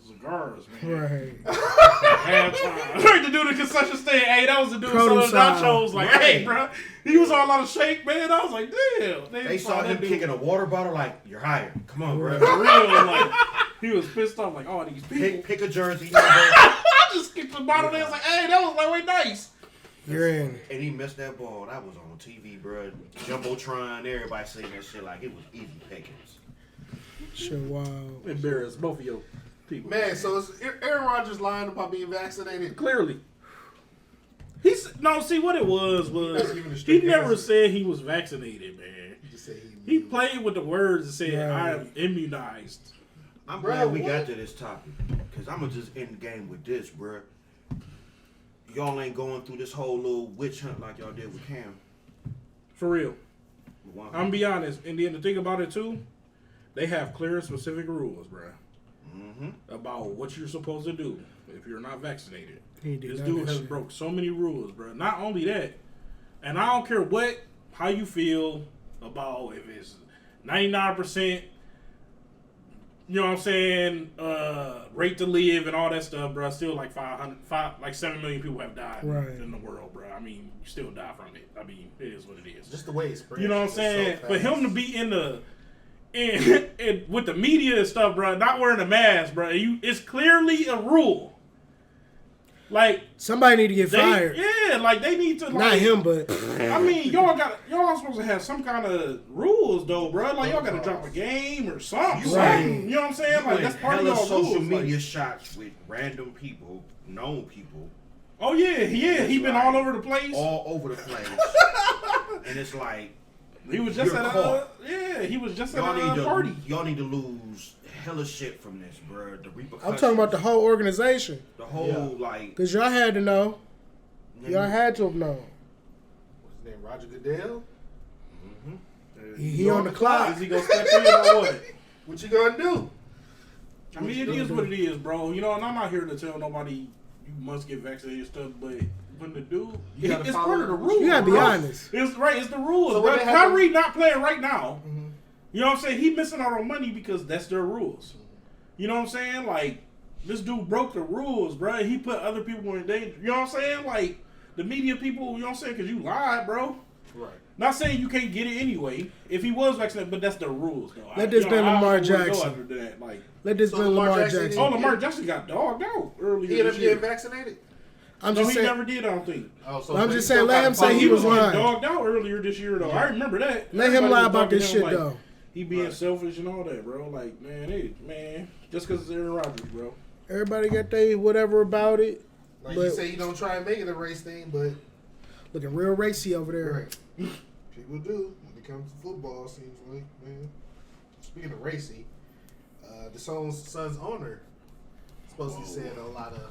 cigars, man. Right. Halftime. Right, the dude at the concession stand. Hey, that was the dude who Produce sold the aisle. nachos. Like, hey, bro. He was on a lot of shake, man. I was like, damn. They saw him kicking a water bottle like, you're hired. Come on, bro. For real, like, he was pissed off, like, all these people. Pick a jersey. I just kicked the bottle there. I was like, hey, that was like way nice. You're in. And he missed that ball. That was on TV, bro. Jumbotron, everybody saying that shit like it was easy pickings. Shit, wow. Embarrassed both of your people. Man, so is Aaron Rodgers lying about being vaccinated? Clearly. See what it was Not even a he straight never answer. said he was vaccinated, man. He just said He played with the words and said, Right. I am immunized. I'm Bro, glad we what? got to this topic. Because I'm going to just end the game with this, bro. Y'all ain't going through this whole little witch hunt like y'all did with Cam. For real. One- I'm gonna be honest. And then the thing about it, too, they have clear and specific rules, bro, about what you're supposed to do if you're not vaccinated. He did This none dude of that has shit. broke so many rules, bro. Not only that, and I don't care how you feel about if it's 99%, you know what I'm saying, rate to live and all that stuff, bro. Still like 7 million people have died Right. in the world, bro. I mean, you still die from it. I mean, it is what it is. just the way it's spread. You know what I'm It's saying? so For fast. him to be in with the media and stuff, bro, not wearing a mask, bro, it's clearly a rule. Like Somebody need to get fired. they need to. Like, Not him, but I mean, y'all supposed to have some kind of rules, though, bro. Like y'all got to drop a game or something. Right. You know what I'm saying? Like that's part of hella y'all social rules. media Like, shots with random people, known people, oh yeah, he been all over the place. all over the place. And it's like, He was just You're at caught. he was just y'all at a party. y'all need to lose hella shit from this, bro. The repercussions. I'm talking about the whole organization. the whole like. Because y'all had to know. Y'all had to have known. What's his name? Roger Goodell. He on the clock. Is he gonna step in or what? What you gonna do? I mean, it is what it is, bro. You know, and I'm not here to tell nobody you must get vaccinated and stuff, but when the dude, You gotta it's follow part of the the rules. You gotta be bro. honest. It's right. It's the rules, So bro. when they have Kyrie not playing right now. Mm-hmm. You know what I'm saying? He missing out on money because that's their rules. You know what I'm saying? Like this dude broke the rules, bro. He put other people in danger. You know what I'm saying? Like the media people. You know what I'm saying? Because you lied, bro. Right. Not saying you can't get it anyway if he was vaccinated, but that's the rules, though. Let this be Lamar Jackson. After that. Like, Let this So be Lamar Lamar Jackson Jackson. oh, Lamar Jackson got dogged out earlier He ended this up year. getting vaccinated. I'm No, just he saying. never did, I don't think. Oh, so I'm but just he saying, still let got him to say follow he was the rules. lying. Dogged out earlier this year, though. I remember that. Let him Everybody lie was about talking this to him shit, like, though. He being Right. selfish and all that, bro. Like, man, just because it's Aaron Rodgers, bro. Everybody got they whatever about it. Like But- you say, you don't try and make it a race thing, but Looking real racy over there. right. People do when it comes to football. Seems like, man. Speaking of racy, the Suns owner supposedly said a lot of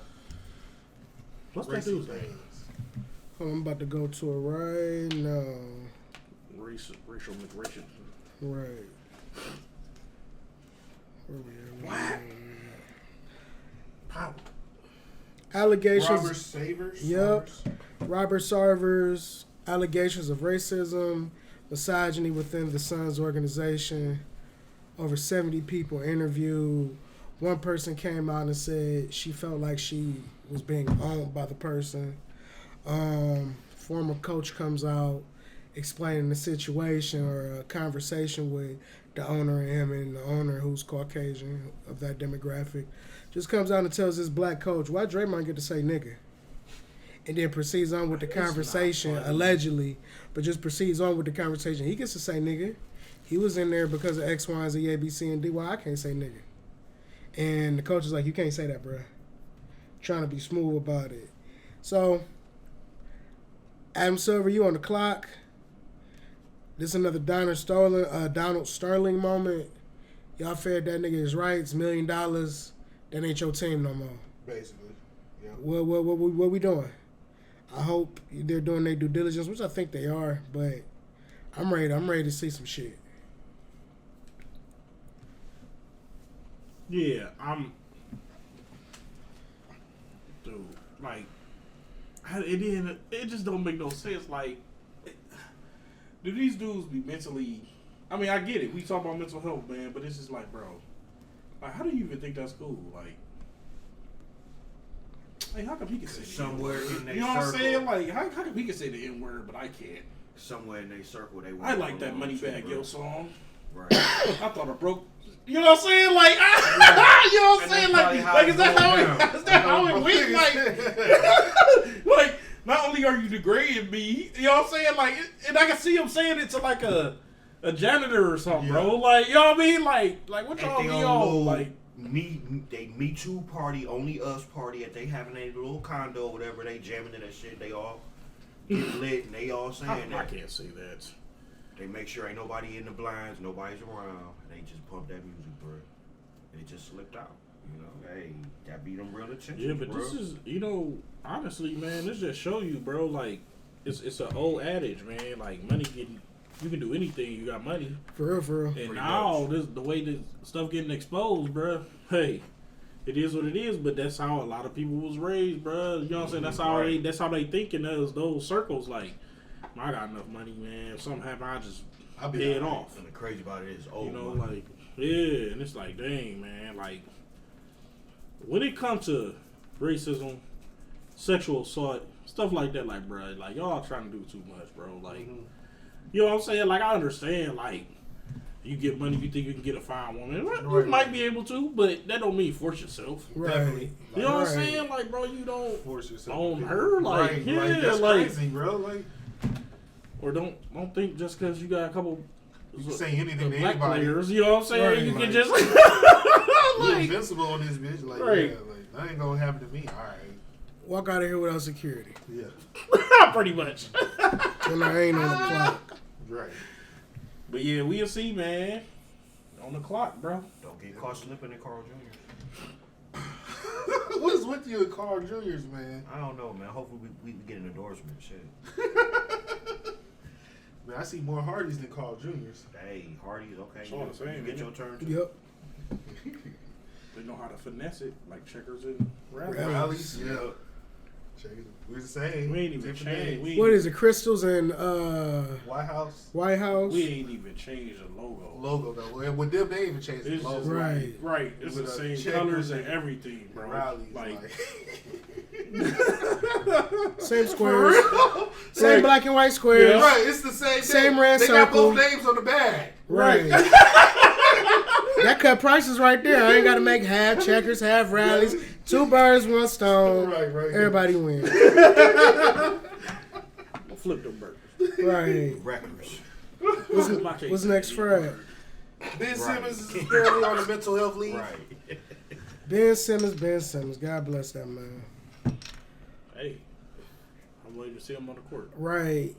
What's that racy dude's name? things. I'm about to go to it right now. Racial migration. Right. Where we at? Power. Allegations. Robert Savers. Yep. Savers? Robert Sarver's allegations of racism, misogyny within the Suns organization. Over 70 people interviewed. One person came out and said she felt like she was being owned by the person. Former coach comes out explaining the situation or a conversation with the owner and him, and the owner, who's Caucasian of that demographic, just comes out and tells this black coach, why Draymond get to say nigga? and then proceeds on with the conversation, allegedly, but just proceeds on with the conversation. He gets to say nigga. He was in there because of X, Y, and Z, A, B, C, and D. Why I can't say nigga? And the coach is like, you can't say that, bro. Trying to be smooth about it. So, Adam Silver, you on the clock. This is another Donald Sterling moment. Y'all fed that nigga his rights, $1 million. That ain't your team no more. Basically. Yeah. What we doing? I hope they're doing their due diligence, which I think they are, but I'm ready to see some shit. Yeah, dude, like, it just don't make no sense. Like, do these dudes be mentally? I mean, I get it. We talk about mental health, man, but it's just like, bro, like, how do you even think that's cool? Like, how come he can say somewhere the N-word? in their You know what I'm circle. saying? Like, how come he can say the N-word, but I can't? Somewhere in their circle, they. I like that Moneybagg Yo song. Right. I thought I broke. You know what I'm saying? Like, you know what I'm saying? Like, is that how it went? Like, not only are you degrading me, you know what I'm saying? Like, and I can see him saying it to like a janitor or something, bro. Like, you know what I mean? Like what y'all be on? Like, Me Too party, only us party at they having a little condo, or whatever. They jamming to that shit. They all get lit, and they all saying that. I can't say that. They make sure ain't nobody in the blinds, nobody's around. They just pump that music, bro. It just slipped out. You know, hey, that be them real attention. Yeah, but bro. this is, honestly, man, this just show you, bro. Like, it's an old adage, man. Like, money you can do anything. You got money. For real. And Pretty now the way this stuff getting exposed, bro. Hey, it is what it is. But that's how a lot of people was raised, bro. You know what I'm saying? That's how they think in those circles. Like, I got enough money, man. If something happen, I'll be pay it off. And the crazy about it is, Like, yeah, and it's like, dang, man. Like, when it comes to racism, sexual assault, stuff like that, like, bro, like, y'all trying to do too much, bro. Like, you know what I'm saying? Like, I understand, like, you get money, you think you can get a fine woman. You might be able to, but that don't mean force yourself. Right. Definitely. You know what I'm saying? Like, bro, you don't Force yourself. own her. Like, that's crazy, bro. Like, or don't think just because you got a couple you can say anything to black anybody. players, you know what I'm saying? Right, You can like- just You're invincible on this bitch. Like, Right. yeah, like, that ain't gonna happen to me. All right. Walk out of here without security. Yeah. pretty much. When I ain't on the clock. Right. But yeah, we'll see, man. On the clock, bro. Don't get caught slipping in Carl Jr. What's with you and Carl Jr.'s, man? I don't know, man. Hopefully we get an endorsement. Shit. Man, I see more Hardys than Carl Jr.'s. Hey, Hardy's okay. It's all the same, You get ain't your it? turn. Too. Yep. They know how to finesse it, like checkers and rallies. Rallies, yeah. We're the same. We ain't even Different changed. names. What is it? Crystals and White House White House. We ain't even changed the logo. logo though. And with them, they even changed the It's logo. just Right. right. It's With the a same checkers colors and and everything, bro. Rallies, Like, Same squares. Same Right. black and white squares. Yeah. Right, it's the same. Same thing. red They got circle. both names on the bag. Right. That cut prices right there. I ain't got to make half checkers, half rallies. 2 birds, 1 stone. Right. Everybody wins. flip them burgers. Right. Records. What's next, Fred? Ben Right. Simmons is currently on the mental health leave. Right. Ben Simmons. God bless that man. Hey, I'm waiting to see him on the court. Right.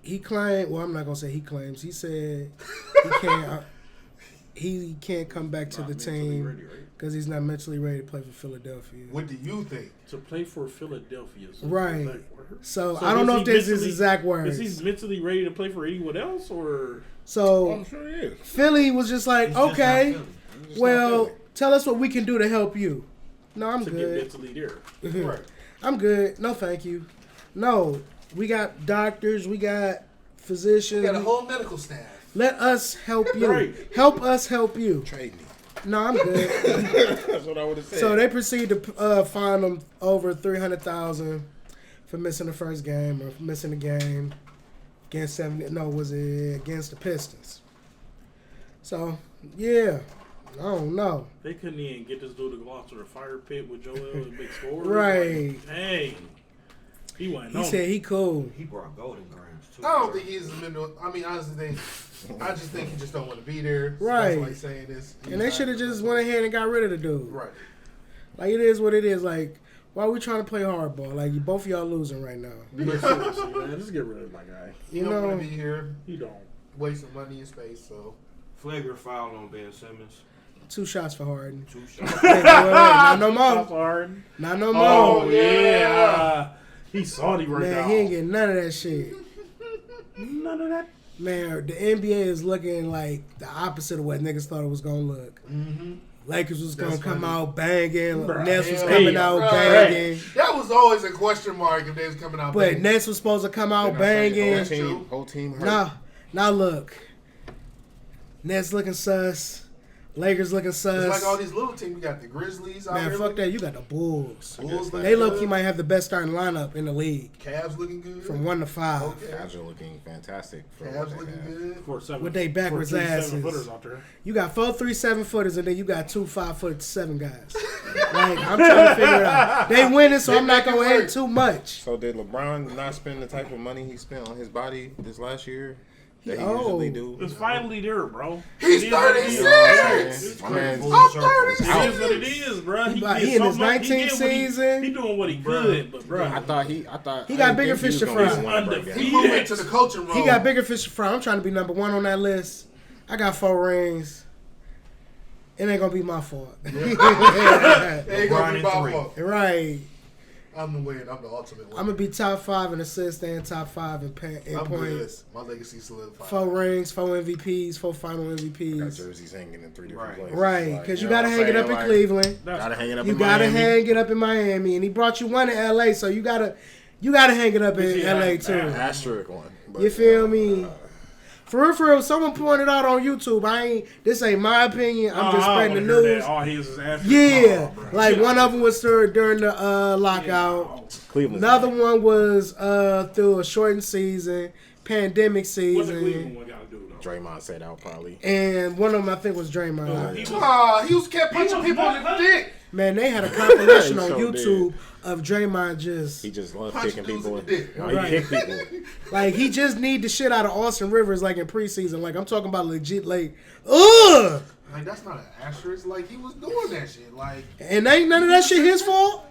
He claimed. Well, I'm not gonna say he claims. He said he can't. He can't come back to Not the mentally team ready, right? because he's not mentally ready to play for Philadelphia. What do you think? To play for Philadelphia. Right. Like, So So I don't is know he if this is his mentally- exact words. Is he mentally ready to play for anyone else, or? So I'm sure he is. Philly was just like, He's just okay, not Philly. well, tell us what we can do to help you. No, I'm To get good. mentally there. Right. I'm good. No, thank you. No, we got doctors. We got physicians. We got a whole medical staff. Let us help you. Right. Help us help you. Trade me. No, I'm good. That's what I would have said. So they proceed to fine him over $300,000 for missing the first game or missing the game against against the Pistons. So yeah, I don't know. They couldn't even get this dude to go out to the fire pit with Joel and big score. Right. Like, dang. He wasn't. He said he cool. He brought Golden Grams too. I don't think he's a mental. I mean, honestly, I just think he just don't want to be there. So Right. That's why he's saying this. And they should have just went ahead and got rid of the dude. Right. Like, it is what it is. Like, why are we trying to play hardball? Like, both of y'all losing right now. But seriously, man, just get rid of my guy. He You don't know, want to be here, He don't. wasting money and space. So Flagrant foul on Ben Simmons. 2 shots for Harden. 2 shots. Wait, not no That's more. hard. Not no more. Oh, yeah. yeah. He salty right Man, now. he ain't getting none of that shit. None of that. Man, the NBA is looking like the opposite of what niggas thought it was gonna look. Lakers was gonna That's come funny. out banging. Bruh, Nets was hell coming yeah, out bruh. banging. that was always a question mark if they was coming out. But big. Nets was supposed to come out They're not saying banging. whole Whole team hurt. Now look. Nets looking sus. Lakers looking sus. It's like all these little teams. You got the Grizzlies out Man, here. fuck that. You got the Bulls. Bulls looking They low good. key might have the best starting lineup in the league Cavs looking good. from 1 to 5. Okay. Cavs are looking fantastic. For what Cavs they looking have. good. For seven, With they backwards for 3 asses. 7-footers out there. You got 4 3 7-footers, and then you got 2 5'7" guys. Like, I'm trying to figure it out. They winning, so They I'm not make it gonna hate work. too much. So did LeBron not spend the type of money he spent on his body this last year that he Oh. usually do? It's finally there, bro. He's It is what it 36. is. You know what I'm It's saying? My crazy. man's- I'm It 36. is what it is, bro. He did in so his much. 19th He did what season. He doing what he could, but bro, I thought He I got didn't bigger think fish he to was gonna fry. be one to break that. He moved into the coaching role. He got bigger fish to fry. I'm trying to be number 1 on that list. I got 4 rings. It ain't gonna be my fault. Ain't gonna be LeBron my in 3. fault. Right. I'm the winner. I'm the ultimate winner. I'm gonna be top 5 in assists and top 5 in I'm good. points. My legacy solidified. 4 rings, 4 MVPs, 4 final Got MVPs. jerseys hanging in 3 different Right. places. Right, Like, because you know gotta what I'm hang it up saying? in Like, Cleveland. Gotta hang it up You in gotta Miami. hang it up in Miami, and he brought you one in LA, so you gotta hang it up in Yeah, LA too. Asterisk one. But, You feel me? For real, someone pointed out on YouTube. This ain't my opinion. I'm just spreading the news. All his is after. Yeah, Oh, bro. like one of them was during the lockout. Cleveland's Another bad. one was through a shortened season, pandemic What's the Cleveland season, one gotta do though? Draymond said out probably. and one of them I think was Draymond. He was- He was kept punching was people in not- the dick. Man, they had a compilation He on sure YouTube of Draymond just He just loves Punch kicking dudes people. in the dick. No, he Right. kick people. like he just need the shit out of Austin Rivers like in preseason. Like I'm talking about legit like ugh. Like that's not an asterisk. Like he was doing that shit. Like And ain't none of that shit his fault.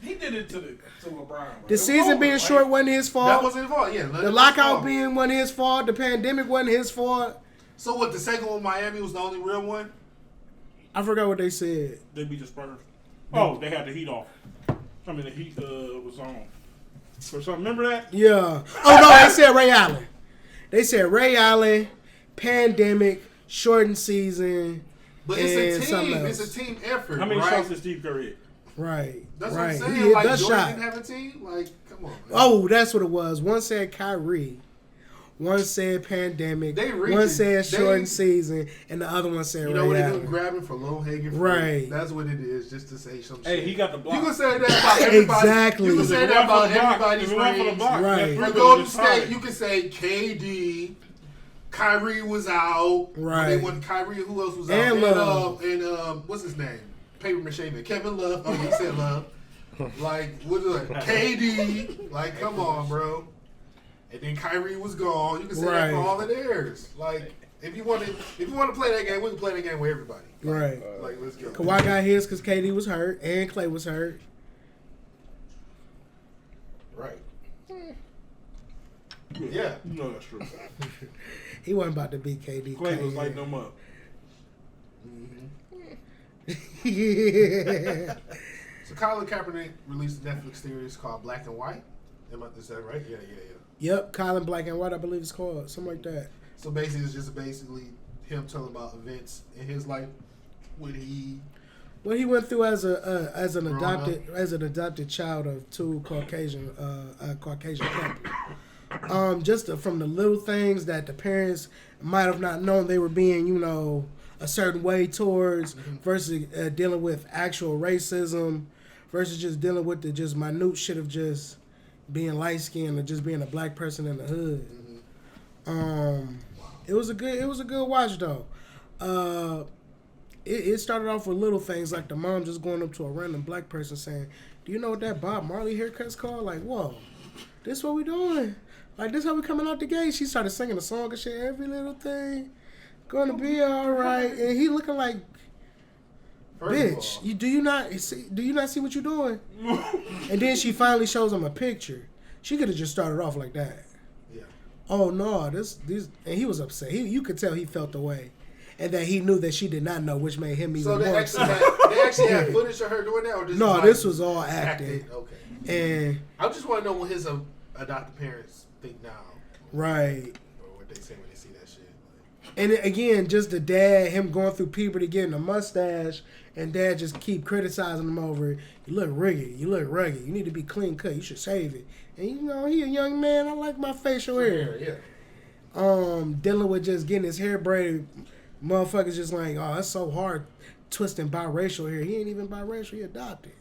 He did it to LeBron. Bro. The season being short wasn't his that fault. wasn't his fault. Yeah. The lockout being wasn't his fault. The pandemic wasn't his fault. So what? The second one, Miami, was the only real one. I forgot what they said. They beat the Spurs. Oh, they had the heat off. I mean, the heat was on. Or something. Remember that? Yeah. Oh no, they said Ray Allen. They said Ray Allen, pandemic, shortened season, But and it's a something team. else. It's a team effort. How many right? shots did Steve Curry hit? Right. That's right. what I'm He saying. hit Like the Jordan shot. didn't have a team. Like, come on. Man. Oh, that's what it was. One said Kyrie. One said pandemic. They One reaching. said They- shortened season, and the other one said You know Ray what they do? Allen. Grabbing for low hanging fruit. Right. That's what it is. Just to say some Hey, shit. he got the block. You can say that about everybody. Exactly. You can If say If it that weren't for about the block- everybody's if it weren't for the rings. block, Right. that For three Golden was State, solid. you can say KD, Kyrie was out. Right. When Kyrie, who else was And out? Love. And what's his name? Paper Mache Man. Kevin Love. Oh, he said Love. Like, what is it? KD. Like, come on, bro. And then Kyrie was gone. You can say that Right. for all of theirs. Like, if you want to play that game, we can play that game with everybody. Right. Like, let's go. Kawhi got his because KD was hurt and Clay was hurt. Right. Yeah. You know that's true. He wasn't about to beat KD. Clay was lighting them up. yeah. So Colin Kaepernick released a Netflix series called Black and White. Is that right? Yeah. Yep, Colin Black and White, I believe it's called. Something like that. So basically, it's just basically him telling about events in his life when he. What he went through as an Growing adopted child of two Caucasian couple. Just from the little things that the parents might have not known they were being, a certain way towards, versus dealing with actual racism, versus just dealing with the just minute shit of just being light skinned or just being a black person in the hood. It was a good watch though. it started off with little things like the mom just going up to a random black person saying, "Do you know what that Bob Marley haircut's called?" Like, whoa, this what we doing? Like, this how we coming out the gate? She started singing a song and shit. Every little thing gonna be all right. And he looking like, bitch, do you not see what you doing? And then she finally shows him a picture. She could have just started off like that. Yeah. Oh no, this, and he was upset. You could tell he felt the way, and that he knew that she did not know, which made him even So more they upset. actually had footage of her doing that, or This was all acting. Okay. And I just want to know what his adopted parents think now. right. Or what they say when they see that shit. And again, just the dad, him going through puberty, getting a mustache, and dad just keep criticizing him over it. You look rugged. You look rugged. You need to be clean cut. You should shave it. And you know, he a young man. I like my facial hair. Yeah. Dealing with just getting his hair braided. Motherfuckers just like, oh, that's so hard twisting biracial hair. He ain't even biracial. He adopted.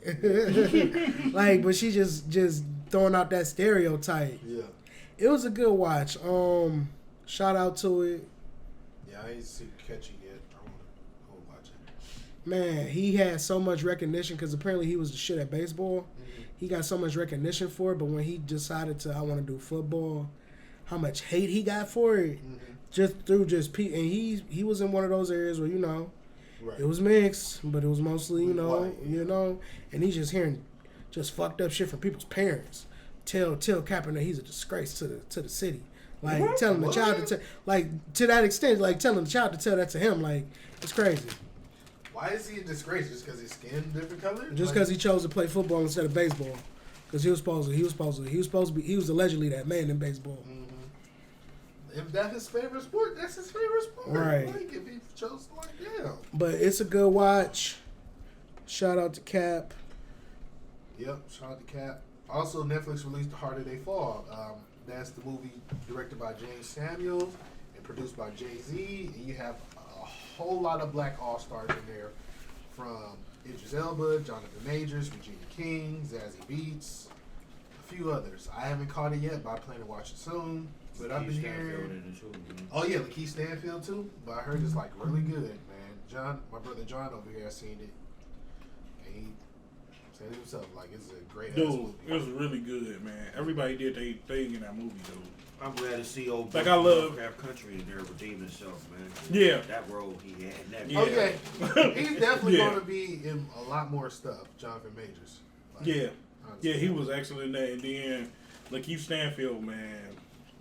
Like, but she just throwing out that stereotype. Yeah. It was a good watch. Shout out to it. Yeah, I ain't catch it yet. I want to go watch it. Man, he had so much recognition because apparently he was the shit at baseball. Mm-hmm. He got so much recognition for it, but when he decided I want to do football, how much hate he got for it, just through people. And he was in one of those areas where, you know, Right. it was mixed, but it was mostly, you know, White, and he's just hearing just fucked up shit from people's parents. Tell Kaepernick he's a disgrace to the city. Like telling the child to to that extent, like telling the child to tell that to him, like it's crazy. Why is he a disgrace? Just because his skin different color? Just because he chose to play football instead of baseball, because he was allegedly that man in baseball. If that's his favorite sport, that's his favorite sport. Right. Like, if he chose like damn. But it's a good watch. Shout out to Cap. Yep. Shout out to Cap. Also, Netflix released The Harder They Fall. That's the movie directed by James Samuels and produced by Jay-Z. And you have a whole lot of black all-stars in there, from Idris Elba, Jonathan Majors, Regina King, Zazie Beetz, a few others. I haven't caught it yet, but I plan to watch it soon. But I've been hearing. Oh yeah, Lakeith Stanfield too. But I heard it's like really good, man. My brother John over here has seen it. And he said it himself, like it's a great ass movie. It was really good, man. Everybody did their thing in that movie, dude. I'm glad to see old Like, I love Craft Country in there redeem himself, man. Yeah. That role he had. That Yeah. Okay, he's definitely Yeah. going to be in a lot more stuff. Jonathan Majors. Like, Yeah. honestly. Yeah, he was excellent in that. And then Lakeith Stanfield, man.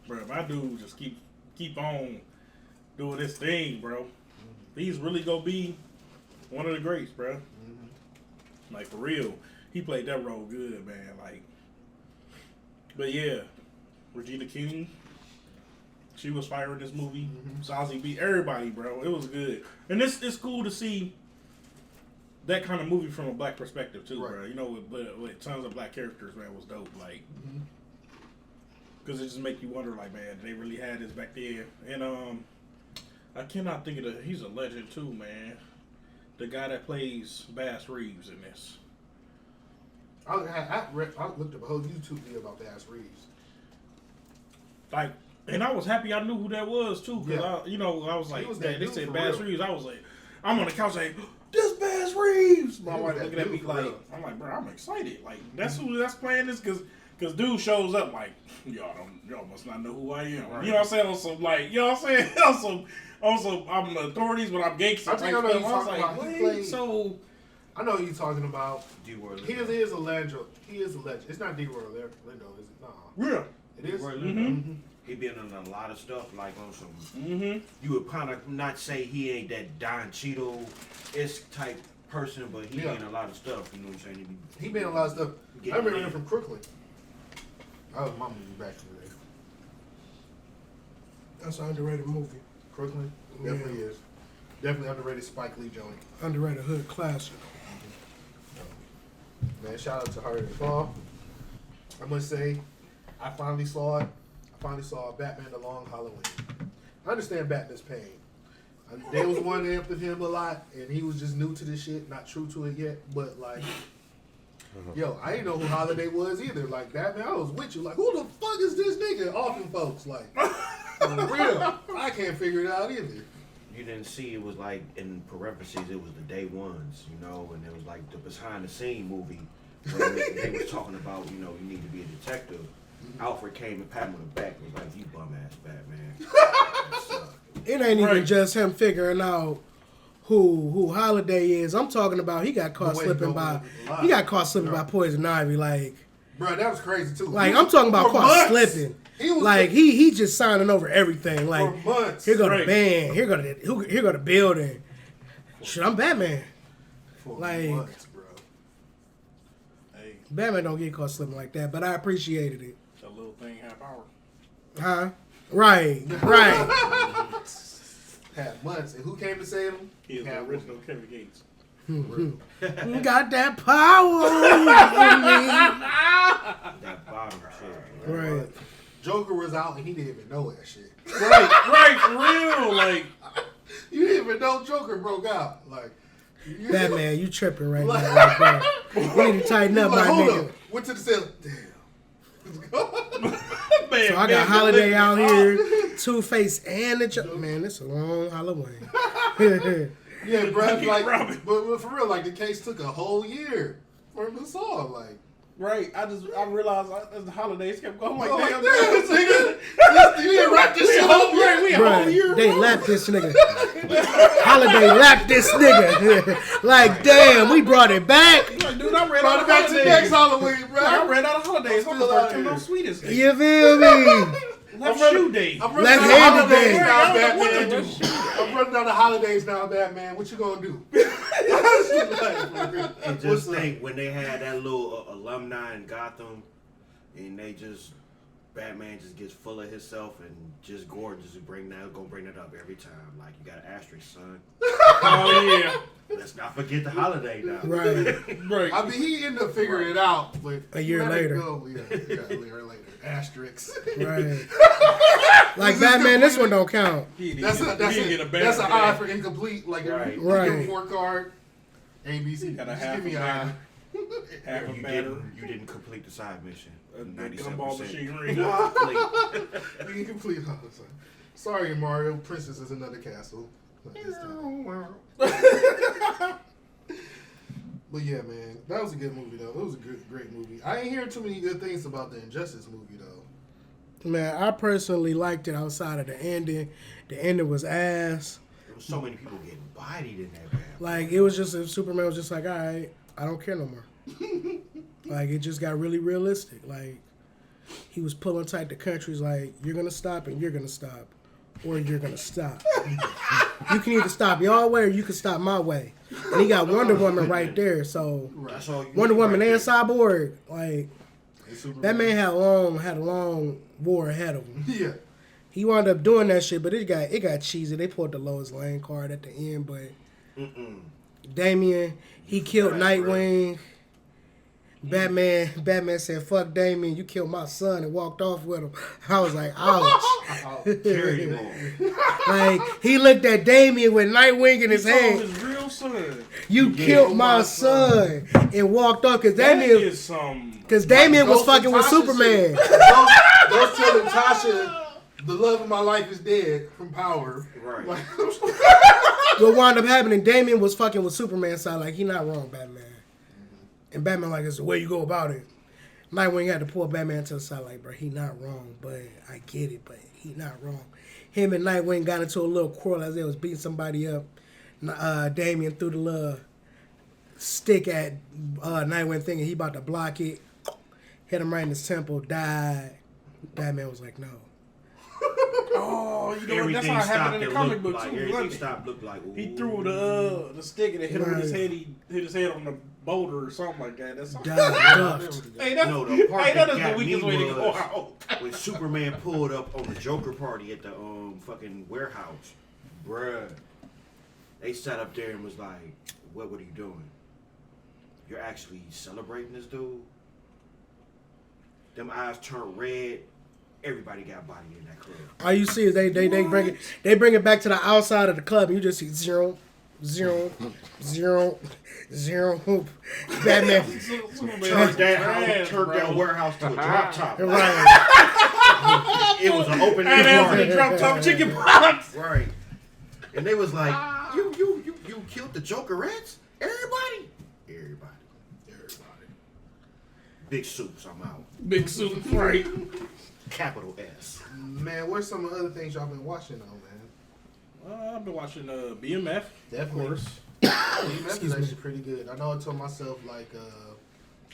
Bro, my dude just keep on doing this thing, bro. He's really gonna be one of the greats, bro. Like, for real. He played that role good, man. Like, but yeah, Regina King, she was fire in this movie. Zazie beat everybody, bro. It was good. And it's cool to see that kind of movie from a black perspective too, Right. bro. You know, with tons of black characters, man, was dope. Like, because it just make you wonder, like, man, they really had this back then. And I cannot think of he's a legend too, man. The guy that plays Bass Reeves in this. I looked up a whole YouTube video about Bass Reeves. Like, and I was happy I knew who that was too, because Yeah. I was He like, was man, that they dude said for Bass real. Reeves. I was like, I'm on the couch like, this Bass Reeves. My He wife was that looking at me dude for like, real. I'm like, bro, I'm excited. Like, that's who that's playing this, because dude shows up like, y'all must not know who I am. Right. You know what I'm saying? On some, like, you know what I'm saying? Also, I'm the authorities, but I'm gangster. I think I know type you're stuff. talking I was about. like, He wait, played- so I know who you're talking about. D-Word. He is a legend. He is a legend. It's not D-Roy Lindo, is it? No. yeah. It is? D-Word Mhm. He been in a lot of stuff, like on some. Mm-hmm. You would kind of not say he ain't that Don Cheadle-esque type person, but he Yeah. in a lot of stuff. You know what I'm saying? He been in a lot of stuff. Getting I remember in. him from Crooklyn. That was my movie back in the day. That's an underrated movie. Crooklyn Yeah. definitely is. Definitely underrated Spike Lee joint. Underrated hood classic. Man, shout out to Harder to Fall. I must say, I finally saw it. I finally saw Batman: The Long Halloween. I understand Batman's pain. They was one after him a lot, and he was just new to this shit, not true to it yet. But like, yo, I didn't know who Holiday was either. Like Batman, I was with you. Like, who the fuck is this nigga? Often folks like, for real, I can't figure it out either. you didn't see it was like in parentheses it was the day ones, you know, and it was like the behind the scene movie when they was talking about, you know, you need to be a detective. Alfred came and pat him on the back and was like, "You bum ass Batman." It ain't even just him figuring out who Holiday is. I'm talking about he got caught slipping by Poison Ivy. Like, bro, that was crazy too. Like, I'm talking about caught slipping. He just signing over everything. Like, for months. Here go the band. Here go the building. Shit, I'm Batman. For like, months, bro. Hey, Batman don't get caught slipping like that, but I appreciated it. that little thing had power. Huh? Right. Had months, and who came to save him? He is the original Kevin Gates. Got that power on That bottom shit. me. Right. Joker was out, and he didn't even know that shit. Right, for real. Like, You didn't even know Joker broke out. Like, Batman, you tripping right now. Right, we need to tighten up, my hold nigga. up. Went to the cell. Damn. man, So I got Holiday out here, Two-Face, and the Joker. Man, it's a long Halloween. Yeah, bro. Like, Robin. but for real, like the case took a whole year for him to solve. Like, Right, I realized as the holidays kept going, like, oh, damn, nigga, you didn't wrap this shit up yet. We a whole year. They lapped this nigga. Holiday lapped this nigga. Like, damn, we brought it back. Like, dude, I ran Brought out it of back to the next holidays. Halloween, bro. Like, I ran out of holidays. I'm still gonna out start here. no sweetest day. You feel me? Left shoe day. I'm running Left out of handed holidays day. now, I don't know what to Batman. I'm running out of holidays now, Batman. What you gonna do? And just think when they had that little alumni in Gotham, and Batman just gets full of himself and just gorgeous and gonna bring that up every time. Like, you got an asterisk, son. Oh yeah. Let's not forget the holiday now. Right. Right. I mean, he ended up figuring it out, but A year let it later. go. Yeah, a year later. Asterisks. Right. Like, Batman, this one don't count. That's an eye for incomplete. Like, Right. you Right. get a report card. ABC. Got a Just half give me a an eye. Half a You batter. didn't complete the side mission. Gumball 97%. machinery. Incomplete. Sorry, Mario. Princess is another castle. But yeah, man, that was a good movie though. It was a great movie. I ain't hearing too many good things about the Injustice movie though. Man, I personally liked it outside of the ending. The ending was ass. There was so many people getting bodied in that man. Like, it was just, if Superman was just like, all right, I don't care no more. Like, it just got really realistic. Like, he was pulling tight the countries like, you're going to stop and you're going to stop. Or you're going to stop. You can either stop your way or you can stop my way. And he got Wonder Woman right there. So, That's all you Wonder need Woman right and there. Cyborg, like, that man had a long war ahead of him. Yeah. He wound up doing that shit, but it got cheesy. They pulled the Lois Lane card at the end, but Damian, he killed Nightwing. Batman said, "Fuck Damian, you killed my son," and walked off with him. I was like, ouch. Carry him on. Like, he looked at Damian with Nightwing in his He told hand. his real son. You killed my son, and walked off because That Damian is some. was Ghost fucking with and Tasha Superman. shit. Don't tell Tasha the love of my life is dead from Power. Right. Like, What wound up happening, Damian was fucking with Superman side, like, he not wrong, Batman. And Batman, like, it's the way you go about it. Nightwing had to pull Batman to the side, like, bro, he not wrong, but I get it, but he not wrong. Him and Nightwing got into a little quarrel as they was beating somebody up. Damian threw the little stick at Nightwing thinking he about to block it. Hit him right in his temple, died. Batman was like, no. Oh, you know what? That's how it happened in the comic book too. Everything Wasn't it? stopped looked like. He ooh. threw the stick and it hit him with his Right. head. He hit his head on the boulder or something like that. That's Died, ducked. hey, that's, No, the part that that is the got weakest me way to go was out. when Superman pulled up on the Joker party at the fucking warehouse, bruh. They sat up there and was like, "What are you doing? You're actually celebrating this dude?" Them eyes turned red. Everybody got body in that club. All you see is they bring it back to the outside of the club, and you just see 0, 0, 0, 0. Batman. Turned that warehouse to a drop top. Right. It was an open And air after the party. drop top chicken box. Right. And they was like, you killed the Jokerettes? Everybody. Big Soups, I'm out. Big Soup, right? Capital S. Man, where's some of the other things y'all been watching though, man? I've been watching BMF, Definitely. of course. BMF is actually pretty good. I know I told myself like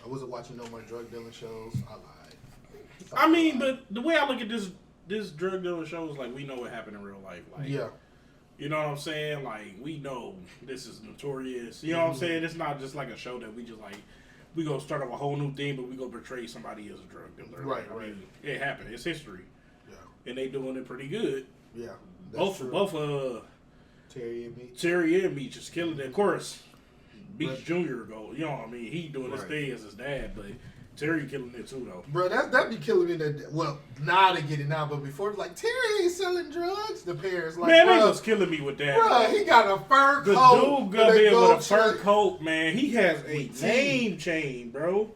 I wasn't watching no more drug dealing shows. I lied. I mean, but the way I look at this drug dealer show is like we know what happened in real life. Like, Yeah. you know what I'm saying? Like, we know this is notorious. You know what I'm saying? It's not just like a show that we just like, we gonna start up a whole new thing, but we gonna portray somebody as a drug dealer. Right, I mean, it happened. It's history. Yeah. And they doing it pretty good. Yeah. Both Terry and me. Terry and Beach is killing it. Of course, Beach Jr. go, you know what I mean? He doing his thing as his dad, but Terry killing it too, though. Bro, that be killing me. Well, now they get it now, but before, like, Terry ain't selling drugs. The parents, like, Man, bro, they was killing me with that. bro, he got a fur The coat. dude got in with a fur shirt. coat, man. He has a name chain, bro.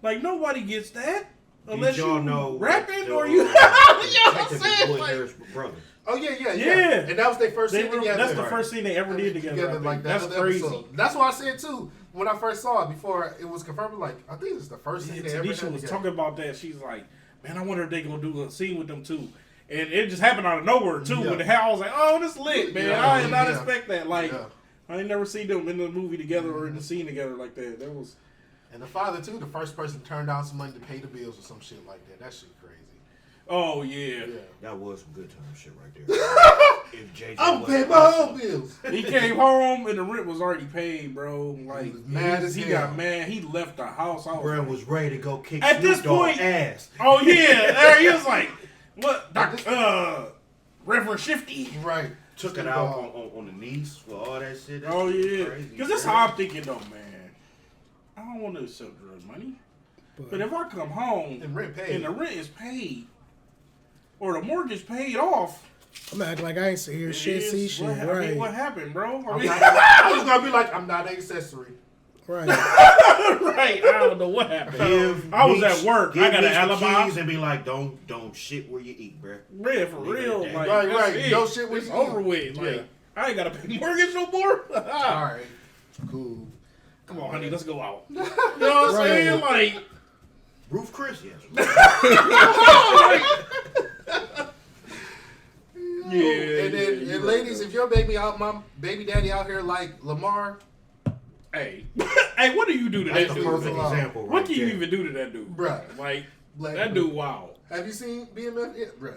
Like, nobody gets that. Unless Did y'all you know rapping the, or you... Detective saying, Boy like- Harris brothers. Oh, yeah. Yeah. And that was their first scene together. That's the first thing they ever did together. I think. like That's other crazy. episode. That's what I said, too. When I first saw it, before it was confirmed, like, I think it's the first scene they ever did Tanisha was together. talking about that. She's like, man, I wonder if they gonna do a scene with them too. And it just happened out of nowhere too. Yeah. When the hell I was like, oh, this lit, man. Yeah, I did not yeah. expect that. Like, Yeah. I ain't never seen them in the movie together or in the scene together like that. That was. And the father, too, the first person turned down some money to pay the bills or some shit like that. That shit crazy. Oh yeah. That was some good time shit right there. If JJ I'm wasn't paying my hustling, own bills. He came home and the rent was already paid, bro. Like was mad as he hell. got mad. He left the house. I was Bruh like, was ready to go kick At this Snoop Dogg point- ass. oh yeah. There he was like, what? Reverend Shifty. Right. Took it out on the knees for all that shit. That Oh shit was yeah. crazy, Because that's bruh. how I'm thinking though, man. I don't want to accept drug money. But if I come home And rent paid. and the rent is paid or the mortgage paid off, I'm acting like I ain't see here it shit, is see shit. what, I Right. mean, what happened, bro? I I'm mean, not, I was going to be like, I'm not an accessory. Right. right. I don't know what happened. Give I was Meech- at work. give I got an Meech the alibi. keys and be like, don't shit where you eat, bruh. Man, for Leave it real. at that. Like, Right, that's right. it. No shit with It's you. over with. Like, Yeah. I ain't got to pay mortgage no more. All right. Cool. Come on, honey, let's go out. You know what I'm saying? Like, Roof Chris, yes. yeah. And ladies, if your baby out, my baby daddy out here like Lamar, hey, hey, what do you do to That's that the dude? perfect Wow. example. What right can you there. even do to that dude, Bruh. Like, Black that dude, wow. Have you seen BMF? Yeah, bro.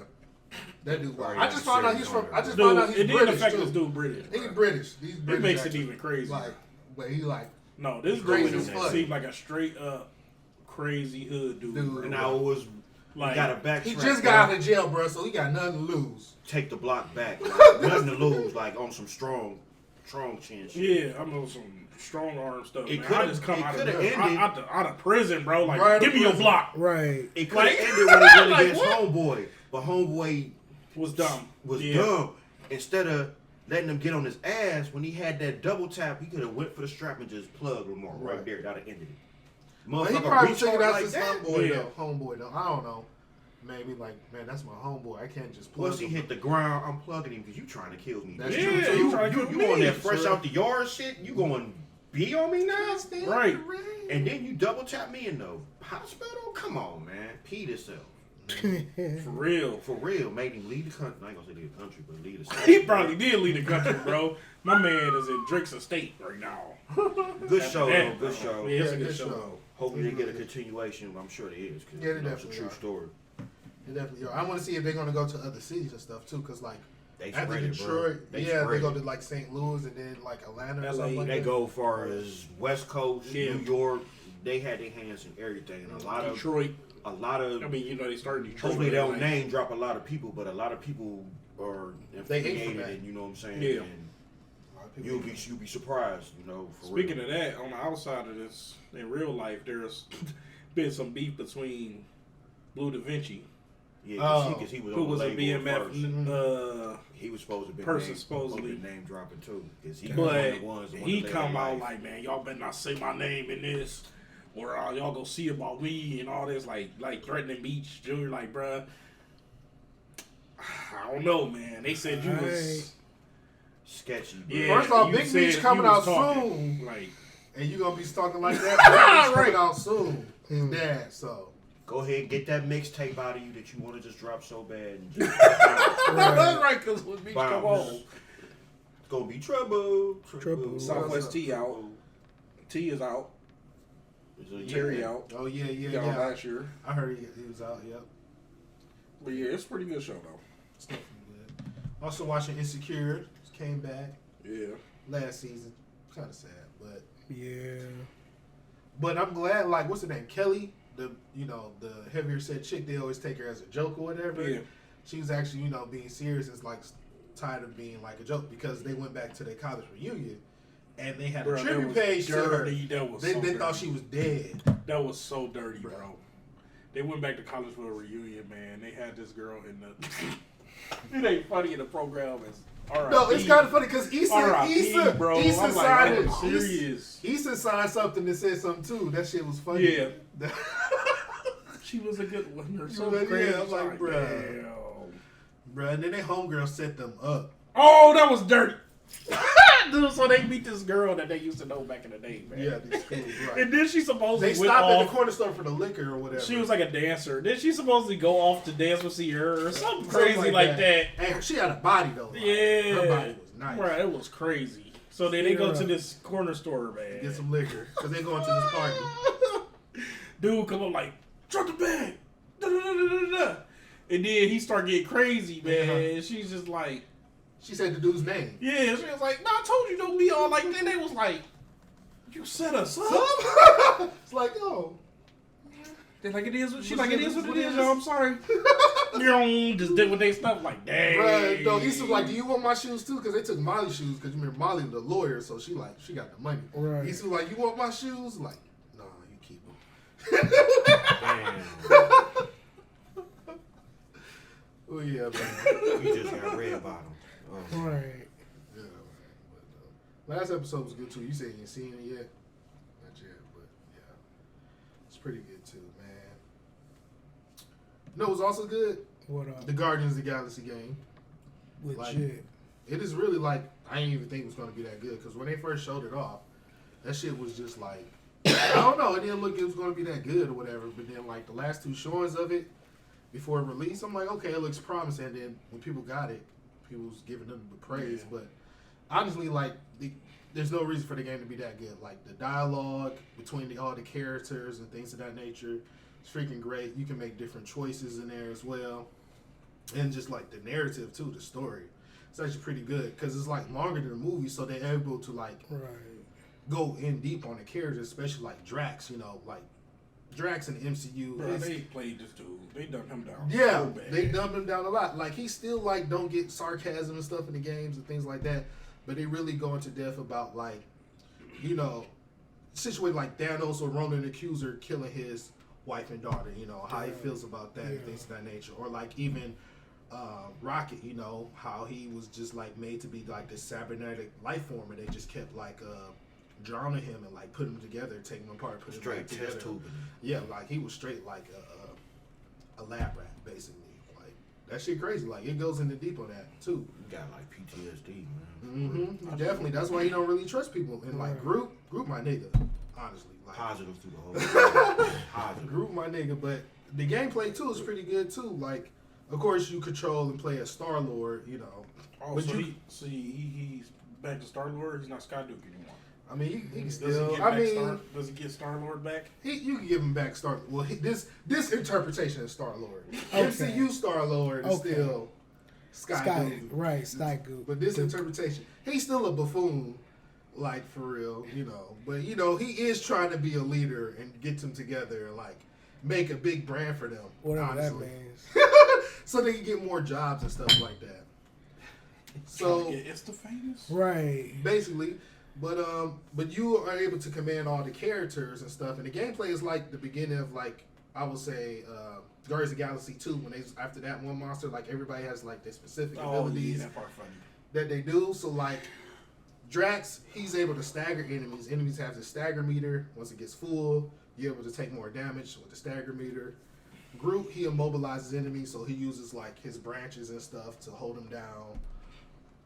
That dude. Right, I just found out he's from. I just Dude, found out it he's didn't British affect too. this dude British. He's Bro. British. He's British. It makes it actually. even crazy. Like, but he like No, this crazy dude as fuck. seemed like a straight up crazy hood dude. Dude. bro. And now it was Like, got a backtrack. he just got out of jail, bro. So he got nothing to lose. Take the block back. Like, nothing to lose. Like on some strong chin shit. yeah, I know some strong arm stuff. It Man. I coulda- just come it out of coulda ended- out of prison, bro. Like, Right out give of me your prison. block. Right. It could have Like- ended when he went Like, against what? Homeboy, but Homeboy Was dumb. was Yeah. dumb. Instead of letting him get on his ass, when he had that double tap, he could have went for the strap and just plugged Lamar right Right. there. That'd have ended it. But he Motherfucker probably reach took it hard out like his that. homeboy Yeah. though. Homeboy though. I don't know. Maybe like, man, that's my homeboy. I can't just plug Once he him. hit the ground, I'm plugging him because you trying to kill me. That's bitch. true, Yeah, too. you trying to kill You me. on that fresh Sure. out the yard shit? You going be on me now? Right. And then you double tap me in the hospital? Come on, man. Pee yourself. For real. For real, made him leave the country. I ain't gonna say leave the country, but leave the state. He probably did leave the country, bro. My man is in Drake's estate right now. Good show, After though. that, Good bro. show. Yeah, it's a Yeah, good good show. show. though. Hopefully they get a continuation. I'm sure there is. Cause, Yeah, they it's a definitely true are. story. They definitely are. I want to see if they're gonna go to other cities and stuff too, cause like They after spread it, bro. Detroit, They yeah, they spread go it. to like St. Louis and then like Atlanta or LA, something like They that. go far as West Coast, Yeah. New York. They had their hands in everything. And Detroit. a lot of. I mean, you know, they started Detroit. Hopefully they don't like, name drop a lot of people, but a lot of people are They hate infuriated, from that. and you know what I'm saying. Yeah. And A lot of people- you'll be surprised, you know. For Speaking real. of that, on the outside of this, in real life, there's been some beef between Blue Da Vinci, Yeah, Oh. because he was who on was the a label at BMF first. He was supposed to be person, supposedly. name dropping too, because he but was one of the ones. he come out like, man, y'all better not say my name in this, or y'all go see about me and all this, like threatening Beach Jr. Like, bruh, I don't know, man. They said you was. sketchy. Bro. Yeah, First off, you Big said Meech he coming was out talking, soon. Like, And you gonna be stalking like that? Big Meech coming Right. out soon. His dad, so. Go ahead and get that mixtape out of you that you want to just drop so bad. And just that's right, because when Beach come Bounce. on, It's gonna be trouble. Trouble. Southwest T out. T is out. Terry out. Oh yeah, He yeah, got on yeah. last year. I heard he was out. Yep. But yeah, it's a pretty good show though. It's definitely good. Also watching Insecure. Just came back Yeah. last season. Kind of sad, but Yeah. I'm glad. Like, what's her name? Kelly. The heavier set chick. They always take her as a joke or whatever. Yeah. She was actually being serious. It's like tired of being like a joke because they went back to their college reunion and they had a Bro, tribute page to her. dirty. That was They so thought dirty. she was dead. That was so dirty, Bro. bro. They went back to college for a reunion, man. They had this girl in the. It ain't funny in the program. It's R.I.P. No, it's kind of funny because Issa, bro. Issa I'm signed like, it. I'm serious. Issa signed something that said something too. That shit was funny. Yeah. She was a good one. Or Yeah, something crazy. I'm like, bruh. damn. Bruh, and then their homegirl set them up. Oh, that was dirty. Dude, so they meet this girl that they used to know back in the day, man. Yeah, these schools, right. And then she supposedly They went stopped off. at the corner store for the liquor or whatever. She was like a dancer. Then she supposedly go off to dance with her or something crazy like that. And she had a body though. Like, Yeah. her body was nice. Right, it was crazy. So then they go to Yeah. this corner store, man. Get some liquor because they going to this party. Dude come up like, drop the bag. Da, da, da, da, da, da. And then he start getting crazy, man. And she's just like, She said the dude's name. yeah. She was like, no, I told you don't be all like that. They was like, you set us up. It's like, oh. They're like, it is what she What's like. It it- is what what it it is, is? y'all. I'm sorry. Just did what they stuff like, dang. Bruh, no, Issa was like, do you want my shoes too? Because they took Molly's shoes. Because you remember Molly was the lawyer, so she got the money. Right. Issa was like, you want my shoes? Like, nah, you keep them. Damn. Oh yeah, man. You just got red bottom. Oh. Right. Yeah, man. But, last episode was good too. You said you ain't seen it yet? Not yet, but yeah. It's pretty good too, man. You know what's also good? What up? The Guardians of the Galaxy game. Legit. It is really like, I didn't even think it was going to be that good because when they first showed it off, that shit was just like, I don't know, it didn't look it was going to be that good or whatever. But then like the last two showings of it before it released, I'm like, okay, it looks promising. And then when people got it, people was giving them the praise. Yeah. But honestly, like there's no reason for the game to be that good. Like the dialogue between all the characters and things of that nature, it's freaking great. You can make different choices in there as well. And just like the narrative too, the story, it's actually pretty good because it's like longer than the movie, so they're able to like Right. go in deep on the characters, especially like Drax. You know, like Drax in the MCU. Bro, is- they played this dude. They dumped him down. yeah, so bad. they dumped him down a lot. Like he still like don't get sarcasm and stuff in the games and things like that, but they really go into depth about like, you know, situation like Thanos or Ronan the Accuser killing his wife and daughter. You know how he feels about that and Yeah. things of that nature, or like even. Rocket, you know how he was just like made to be like this cybernetic life form, and they just kept like drowning him and like putting him together, taking him apart, putting him Straight back together. test tubing. Yeah, like he was straight like a lab rat, basically. Like that shit crazy. Like it goes into deep on that too. You got like PTSD, man. Mm-hmm. Definitely. That's why you don't really trust people. And like Groot my nigga, honestly. Like Positive through the whole thing. Positive. Groot my nigga, but the gameplay too is pretty good too. Like, of course you control and play as Star-Lord, you know. Oh, But so, you- he's back to Star-Lord? He's not Skyduke anymore. I mean, he can Does still. he get I back mean, does he get Star-Lord back? you can give him back Star. Well, this interpretation of Star-Lord, Okay. MCU Star-Lord is Okay. still Sky. Right, Sky Goop. But this interpretation, he's still a buffoon, like for real, you know. But you know, he is trying to be a leader and get them together and like make a big brand for them. Whatever that honestly. means. So they can get more jobs and stuff like that. So It's the famous. Right. basically, but you are able to command all the characters and stuff, and the gameplay is like the beginning of like I would say Guardians of the Galaxy 2 when they after that one monster, like everybody has like their specific Oh, yeah, abilities that part funny. that they do. So like Drax, he's able to stagger enemies. Enemies have the stagger meter. Once it gets full, you're able to take more damage with the stagger meter. Groot, he immobilizes enemies, so he uses like his branches and stuff to hold them down.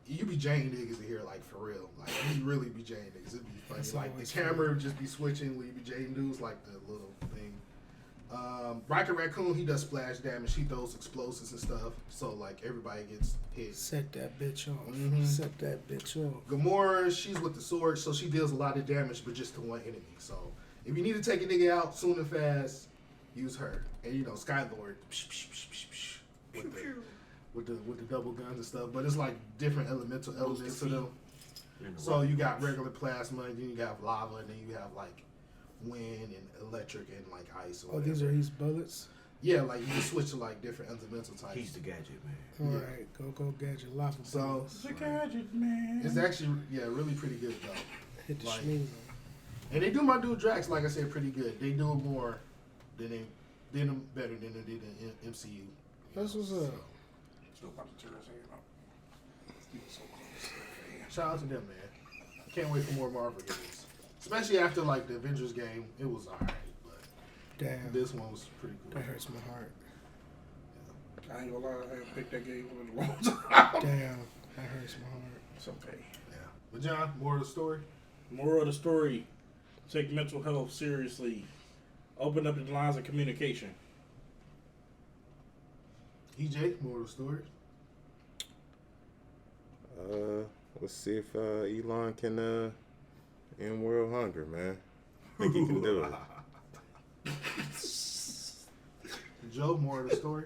you be jaying niggas in here, like, for real. Like, you really be jaying niggas. It'd be funny. That's Like, the always camera would just be switching when you be jaying dudes, like the little thing. Rocket Raccoon, he does splash damage. He throws explosives and stuff. So, like, everybody gets hit. Set that bitch off. Mhm. Set that bitch off. Gamora, she's with the sword, so she deals a lot of damage, but just to one enemy. So, if you need to take a nigga out soon and fast, use her. And, you know, Skylord, with the double guns and stuff. But it's like different elemental elements to them. So you got regular plasma, and then you got lava, and then you have like wind and electric and like ice. Or Oh, these are his bullets? Yeah, like you can switch to like different elemental types. He's the gadget man. All Yeah. right, go gadget lava So bullets. The gadget man. it's actually really pretty good though. Hit the like- schmeezer. And they do my dude Drax, like I said, pretty good. They do more than they did them better than they did in MCU. That's what's up. Still about to tear his hand up. He was so close. Shout out to them, man. Can't wait for more Marvel games. Especially after like the Avengers game, it was alright, but Damn. this one was pretty cool. That hurts my heart. I ain't gonna lie, I haven't picked that game in a long time. Damn. That hurts my heart. It's okay. Yeah. But John, more of the story? Moral of the story: take mental health seriously. Open up the lines of communication. EJ, more of the story? Let's see if Elon can end world hunger, man. I think he can do it. Joe, more of the story?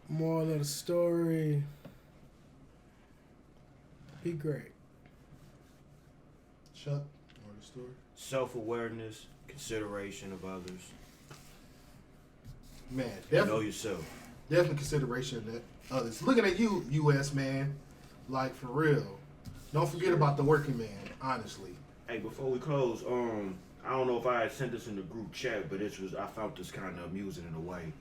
Moral of the story. Be great. Chuck, more of the story? Self-awareness, consideration of others. Man, Know definitely, yourself. definitely consideration of that others. Looking at you, U.S. man, like for real. Don't forget about the working man, honestly. Hey, before we close, I don't know if I had sent this in the group chat, but I found this kind of amusing in a way.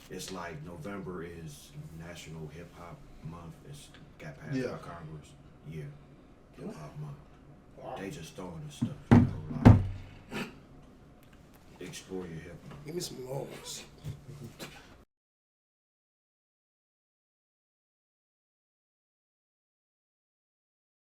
It's like November is National Hip Hop Month. It's got passed Yeah. by Congress. Yeah, Hip Hop Month. Wow. They just throwing this stuff, you know, like explore your hip hop. Give me some laws.